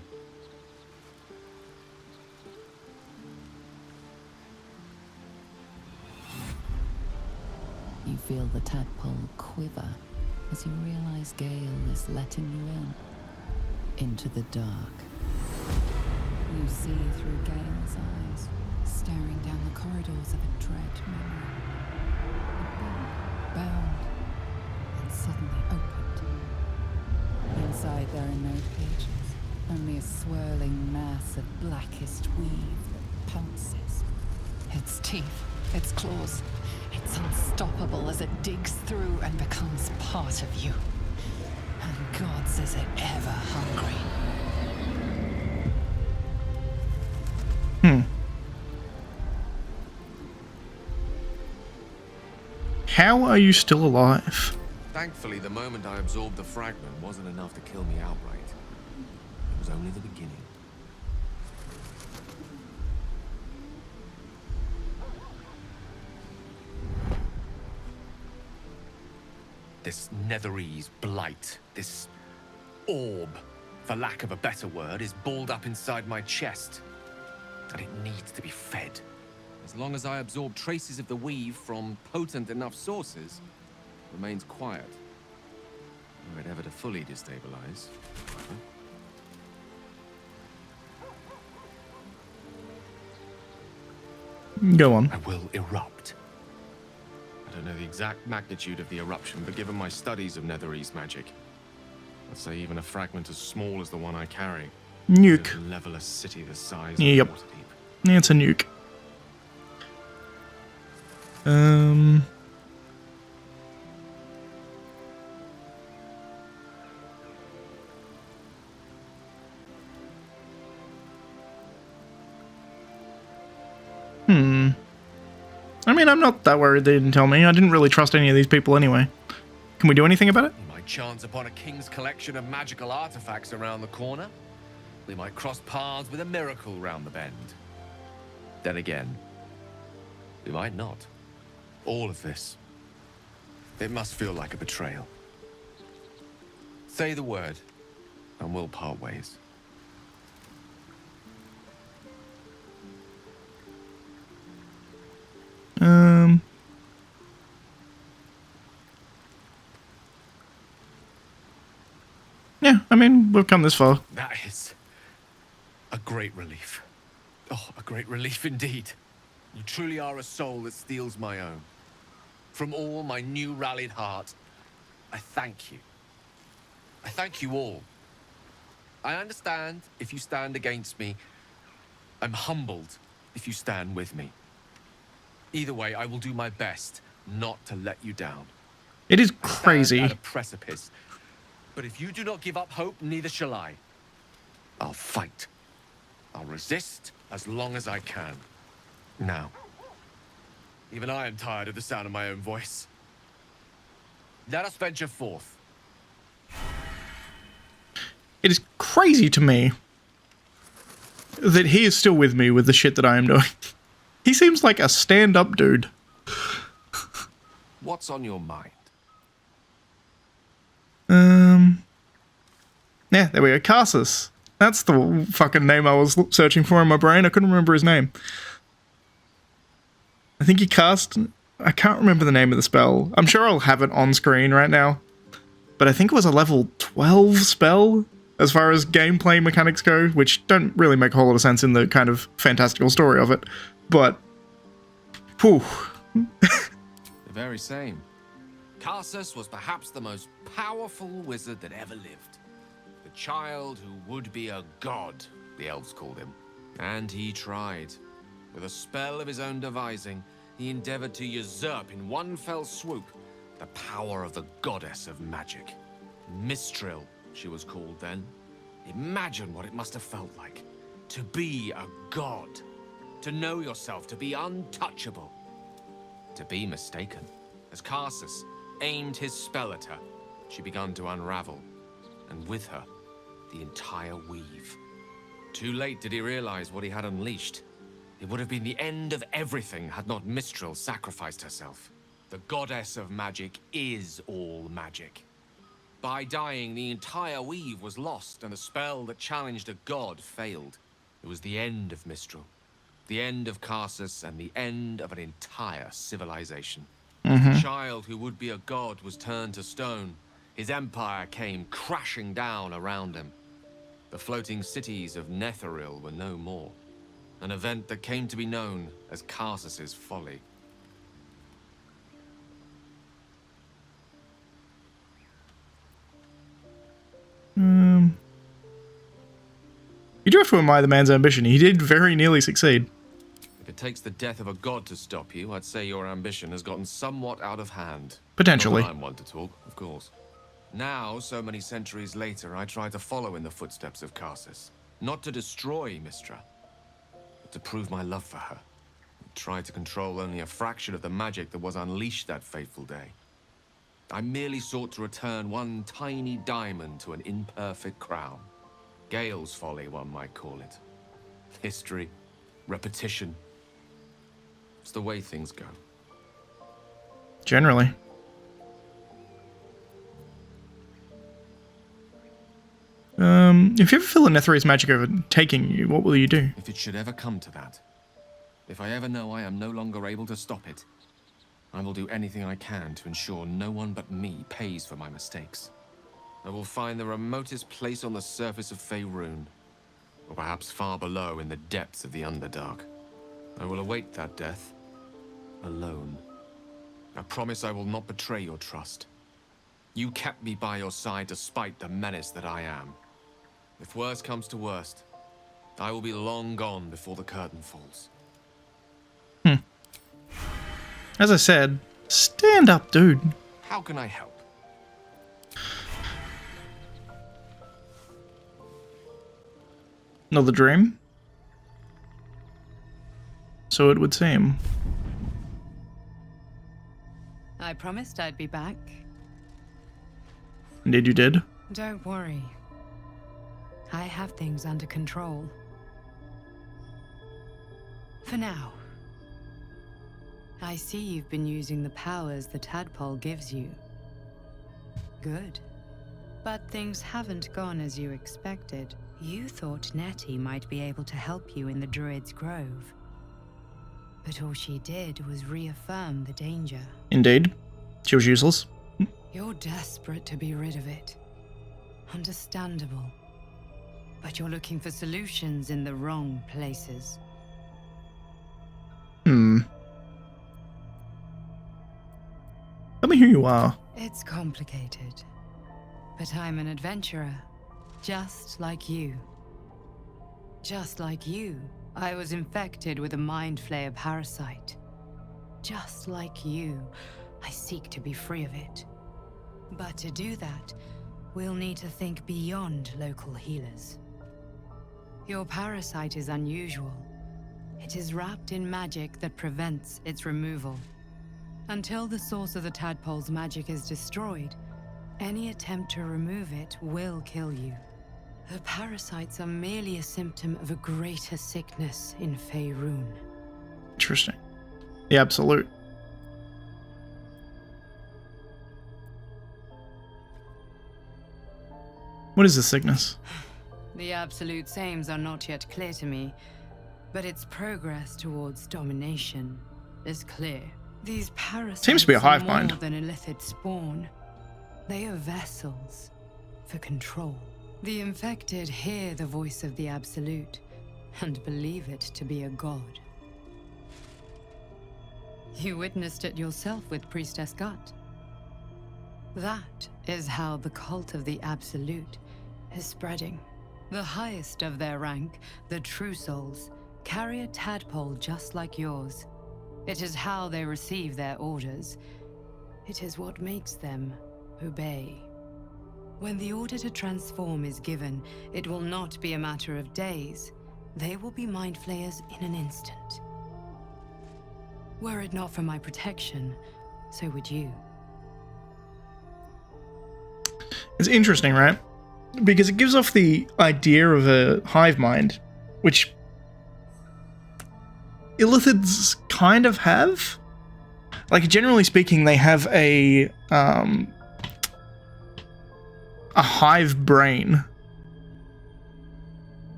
You feel the tadpole quiver as you realize Gale is letting you into the dark. You see through Gale's eyes, staring down the corridors of a dread memory. A book bound and suddenly opened. Inside there are no pages, only a swirling mass of blackest weave that pounces. Its teeth, its claws, it's unstoppable as it digs through and becomes part of you. And God says it ever hungry. How are you still alive? Thankfully, the moment I absorbed the fragment wasn't enough to kill me outright. It was only the beginning. This Netherese blight, this orb, for lack of a better word, is balled up inside my chest. And it needs to be fed. As long as I absorb traces of the weave from potent enough sources, it remains quiet. Were it ever to fully destabilize, Go on. I will erupt. I don't know the exact magnitude of the eruption, but given my studies of Netherese magic, I'd say even a fragment as small as the one I carry Nuke. could level a city the size Yep. of Waterdeep. Yeah, it's a nuke. I mean, I'm not that worried they didn't tell me. I didn't really trust any of these people anyway. Can we do anything about it? We might chance upon a king's collection of magical artifacts around the corner. We might cross paths with a miracle round the bend. Then again, we might not. All of this. It must feel like a betrayal. Say the word, and we'll part ways. Yeah, I mean, we've come this far. That is a great relief. Oh, a great relief indeed. You truly are a soul that steals my own. From all my new rallied heart, I thank you. I thank you all. I understand if you stand against me. I'm humbled if you stand with me. Either way, I will do my best not to let you down. It is crazy. I stand at a precipice. But if you do not give up hope, neither shall I. I'll fight. I'll resist as long as I can. Now, even I am tired of the sound of my own voice. Let us venture forth. It is crazy to me that he is still with me with the shit that I am doing. He seems like a stand-up dude. What's on your mind? Yeah, there we go. Karsus. That's the fucking name I was searching for in my brain. I couldn't remember his name. I think he cast... I can't remember the name of the spell. I'm sure I'll have it on screen right now. But I think it was a level 12 spell as far as gameplay mechanics go, which don't really make a whole lot of sense in the kind of fantastical story of it. But... whew. The very same. Karsus was perhaps the most powerful wizard that ever lived. The child who would be a god, the elves called him. And he tried. With a spell of his own devising, he endeavored to usurp in one fell swoop the power of the goddess of magic. Mistral, she was called then. Imagine what it must have felt like. To be a god. To know yourself, to be untouchable. To be mistaken. As Karsus aimed his spell at her, she began to unravel. And with her, the entire weave. Too late did he realize what he had unleashed. It would have been the end of everything had not Mistral sacrificed herself. The goddess of magic is all magic. By dying, the entire weave was lost, and the spell that challenged a god failed. It was the end of Mistral, the end of Karsus, and the end of an entire civilization. The child who would be a god was turned to stone. His empire came crashing down around him. The floating cities of Netheril were no more. An event that came to be known as Karsus's folly. You do have to admire the man's ambition. He did very nearly succeed. If it takes the death of a god to stop you, I'd say your ambition has gotten somewhat out of hand. Potentially. Not that I'm one to talk, of course. Now, so many centuries later, I try to follow in the footsteps of Karsus. Not to destroy Mistra, but to prove my love for her. I try to control only a fraction of the magic that was unleashed that fateful day. I merely sought to return one tiny diamond to an imperfect crown. Gale's folly, one might call it. History, repetition. It's the way things go. Generally. If you ever feel the Netherese magic overtaking you, what will you do? If it should ever come to that, if I ever know I am no longer able to stop it, I will do anything I can to ensure no one but me pays for my mistakes. I will find the remotest place on the surface of Faerun, or perhaps far below in the depths of the Underdark. I will await that death, alone. I promise I will not betray your trust. You kept me by your side despite the menace that I am. If worst comes to worst, I will be long gone before the curtain falls. As I said, stand up, dude. How can I help? Another dream? So it would seem. I promised I'd be back. Indeed you did. Don't worry. I have things under control. For now. I see you've been using the powers the tadpole gives you. Good. But things haven't gone as you expected. You thought Nettie might be able to help you in the Druid's Grove. But all she did was reaffirm the danger. Indeed. She was useless. You're desperate to be rid of it. Understandable. But you're looking for solutions in the wrong places. Tell me who you are. It's complicated. But I'm an adventurer. Just like you. Just like you, I was infected with a mind flayer parasite. Just like you, I seek to be free of it. But to do that, we'll need to think beyond local healers. Your parasite is unusual. It is wrapped in magic that prevents its removal. Until the source of the tadpole's magic is destroyed, any attempt to remove it will kill you. The parasites are merely a symptom of a greater sickness in Faerun. Interesting. The Absolute. What is this sickness? The absolute sames are not yet clear to me, but its progress towards domination is clear. These parasites Seems to be a hive are mind. more than a lithid spawn. They are vessels for control. The infected hear the voice of the absolute and believe it to be a god. You witnessed it yourself with Priestess Gut. That is how the cult of the absolute is spreading. The highest of their rank, the true souls, carry a tadpole just like yours. It is how they receive their orders. It is what makes them obey. When the order to transform is given, it will not be a matter of days. They will be mind flayers in an instant. Were it not for my protection, so would you. It's interesting, right? Because it gives off the idea of a hive mind, which illithids kind of have. Like, generally speaking, they have a hive brain.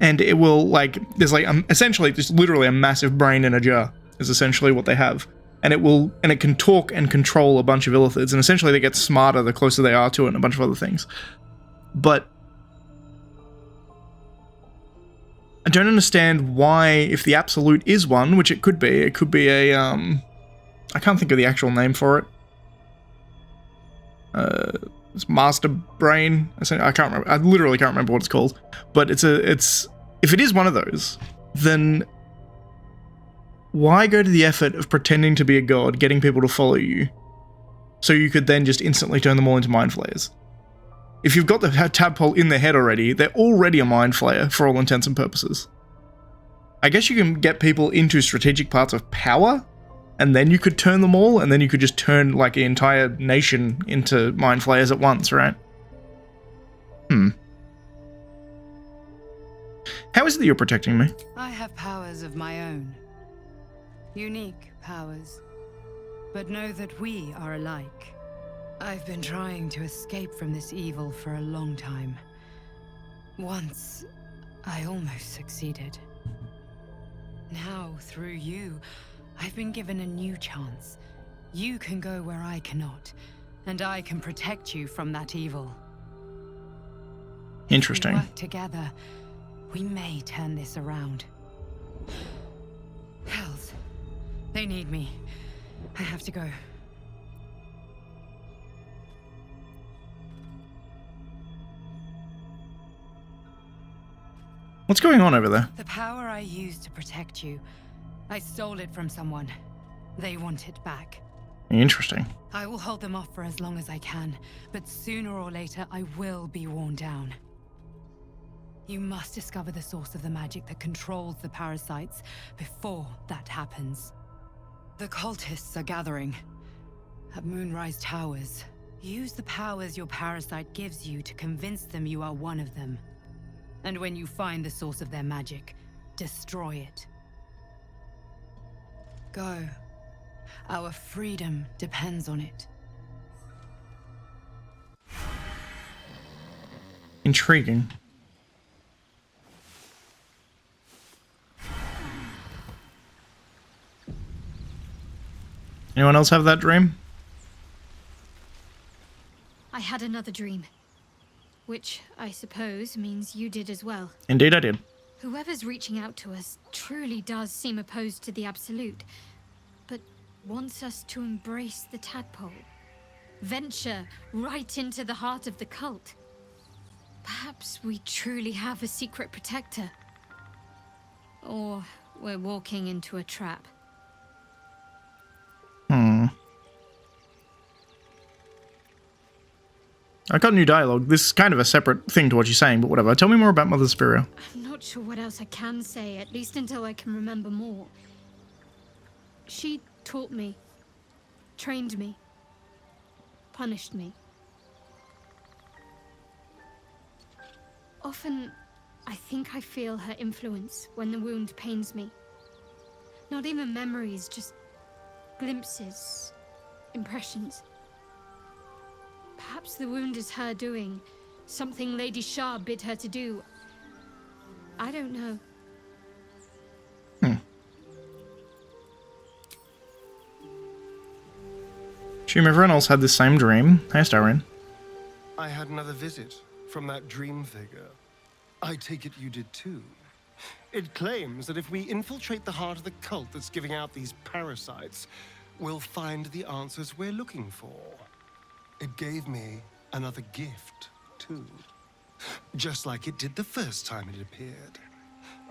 And it will, like, there's like, essentially just literally a massive brain in a jar is essentially what they have. And it can talk and control a bunch of illithids, and essentially they get smarter the closer they are to it and a bunch of other things. But I don't understand why, if the absolute is one, which it could be a, I can't think of the actual name for it. It's master brain. I can't remember. I literally can't remember what it's called. But if it is one of those, then why go to the effort of pretending to be a god, getting people to follow you, so you could then just instantly turn them all into mind flayers? If you've got the tadpole in their head already, they're already a mind flayer for all intents and purposes. I guess you can get people into strategic parts of power, and then you could turn them all, and then you could just turn like an entire nation into mind flayers at once, right? How is it that you're protecting me? I have powers of my own. Unique powers. But know that we are alike. I've been trying to escape from this evil for a long time. Once, I almost succeeded. Now, through you, I've been given a new chance. You can go where I cannot, and I can protect you from that evil. Interesting. If we work together, we may turn this around. Hells, they need me. I have to go. What's going on over there? The power I used to protect you, I stole it from someone. They want it back. Interesting. I will hold them off for as long as I can, but sooner or later I will be worn down. You must discover the source of the magic that controls the parasites before that happens. The cultists are gathering at Moonrise Towers. Use the powers your parasite gives you to convince them you are one of them. And when you find the source of their magic, destroy it. Go. Our freedom depends on it. Intriguing. Anyone else have that dream? I had another dream. Which, I suppose, means you did as well. Indeed I did. Whoever's reaching out to us truly does seem opposed to the Absolute, but wants us to embrace the tadpole. Venture right into the heart of the cult. Perhaps we truly have a secret protector. Or we're walking into a trap. I got new dialogue. This is kind of a separate thing to what you're saying, but whatever. Tell me more about Mother Superior. I'm not sure what else I can say, at least until I can remember more. She taught me, trained me, punished me. Often, I think I feel her influence when the wound pains me. Not even memories, just glimpses, impressions. Perhaps the wound is her doing, Something Lady Shah bid her to do. I don't know. Assume everyone else had the same dream. Hey, Starrin. I had another visit from that dream figure. I take it you did too. It claims that if we infiltrate the heart of the cult that's giving out these parasites, we'll find the answers we're looking for. It gave me another gift, too. Just like it did the first time it appeared.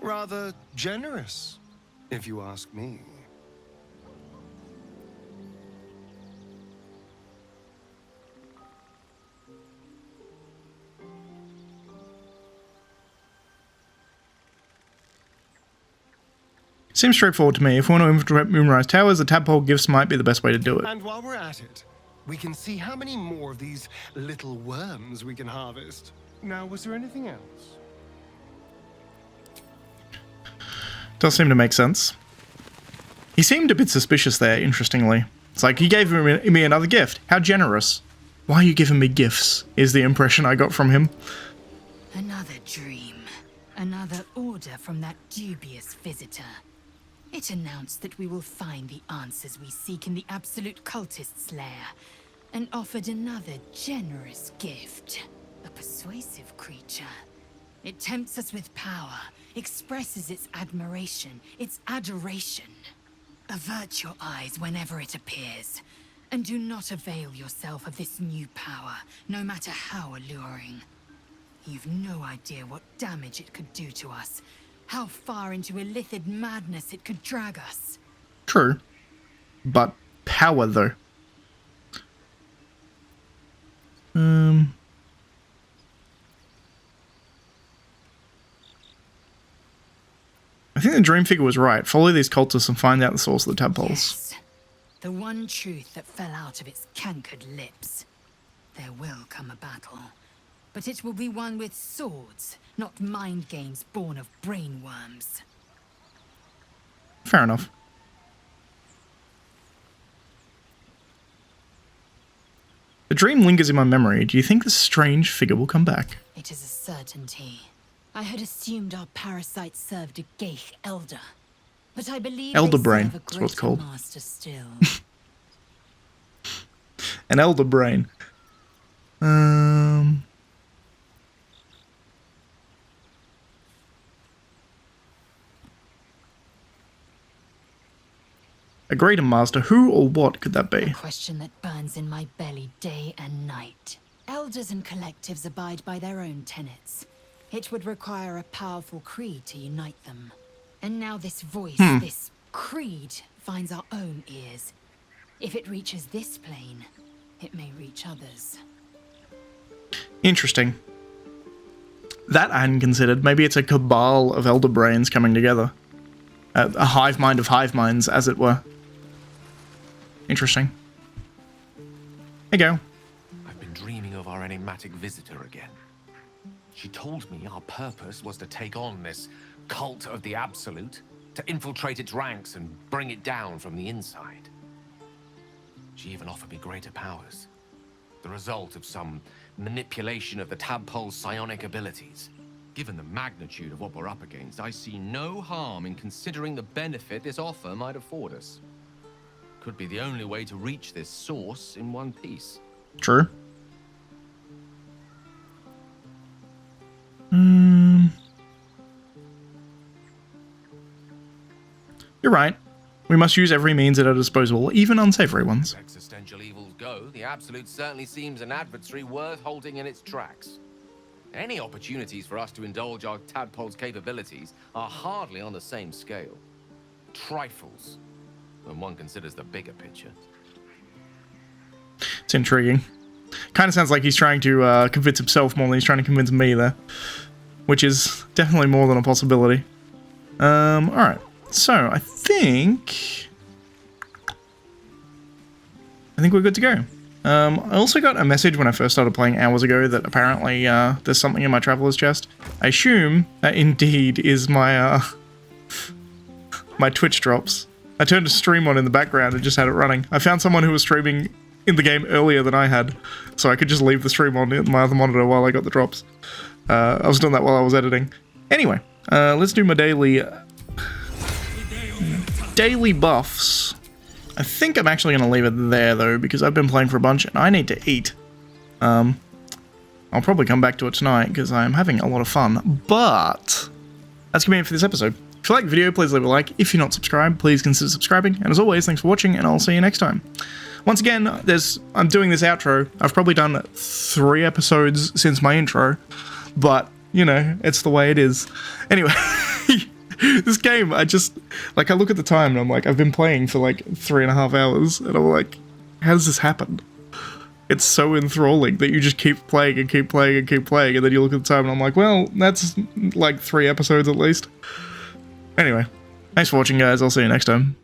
Rather generous, if you ask me. Seems straightforward to me. If we want to infiltrate Moonrise Towers, the tadpole gifts might be the best way to do it. And while we're at it, we can see how many more of these little worms we can harvest. Now, was there anything else? Does seem to make sense. He seemed a bit suspicious there, interestingly. It's like, he gave me another gift. How generous. Why are you giving me gifts, is the impression I got from him. Another dream. Another order from that dubious visitor. It announced that we will find the answers we seek in the absolute cultist's lair, and offered another generous gift. A persuasive creature. It tempts us with power, expresses its admiration, its adoration. Avert your eyes whenever it appears, and do not avail yourself of this new power, no matter how alluring. You've no idea what damage it could do to us, how far into illithid madness it could drag us. True. But power, though. I think the dream figure was right. Follow these cultists and find out the source of the tadpoles. Yes. The one truth that fell out of its cankered lips. There will come a battle. But it will be one with swords, not mind games born of brainworms. Fair enough. The dream lingers in my memory. Do you think this strange figure will come back? It is a certainty. I had assumed our parasites served a Geich elder, but I believe Elder they brain, serve a that's what it's called. master still. An elder brain. A greater master, who or what could that be? A question that burns in my belly day and night. Elders and collectives abide by their own tenets. It would require a powerful creed to unite them. And now this voice, this creed, finds our own ears. If it reaches this plane, it may reach others. Interesting. That I hadn't considered. Maybe it's a cabal of elder brains coming together. A hive mind of hive minds, as it were. Interesting. There you go. I've been dreaming of our enigmatic visitor again. She told me our purpose was to take on this cult of the Absolute, to infiltrate its ranks and bring it down from the inside. She even offered me greater powers, the result of some manipulation of the tadpole's psionic abilities. Given the magnitude of what we're up against, I see no harm in considering the benefit this offer might afford us. Could be the only way to reach this source in one piece. True. You're right. We must use every means at our disposal, even unsavory ones. Existential evils go, the Absolute certainly seems an adversary worth halting in its tracks. Any opportunities for us to indulge our tadpole's capabilities are hardly on the same scale. Trifles, when one considers the bigger picture. It's intriguing. Kind of sounds like he's trying to convince himself more than he's trying to convince me there. Which is definitely more than a possibility. Alright. So, I think we're good to go. I also got a message when I first started playing hours ago that apparently there's something in my traveler's chest. I assume that indeed is my my Twitch drops. I turned a stream on in the background and just had it running. I found someone who was streaming in the game earlier than I had, so I could just leave the stream on my other monitor while I got the drops. I was doing that while I was editing. Anyway, let's do my daily buffs. I think I'm actually going to leave it there, though, because I've been playing for a bunch, and I need to eat. I'll probably come back to it tonight, because I'm having a lot of fun, but that's going to be it for this episode. If you like the video, please leave a like. If you're not subscribed, please consider subscribing, and as always, thanks for watching, and I'll see you next time. Once again, I'm doing this outro. I've probably done 3 episodes since my intro, but, you know, it's the way it is. Anyway, this game, I look at the time and I'm like, I've been playing for like 3.5 hours, and I'm like, how does this happen? It's so enthralling that you just keep playing and keep playing and keep playing, and then you look at the time and I'm like, well, that's like 3 episodes at least. Anyway, thanks for watching, guys. I'll see you next time.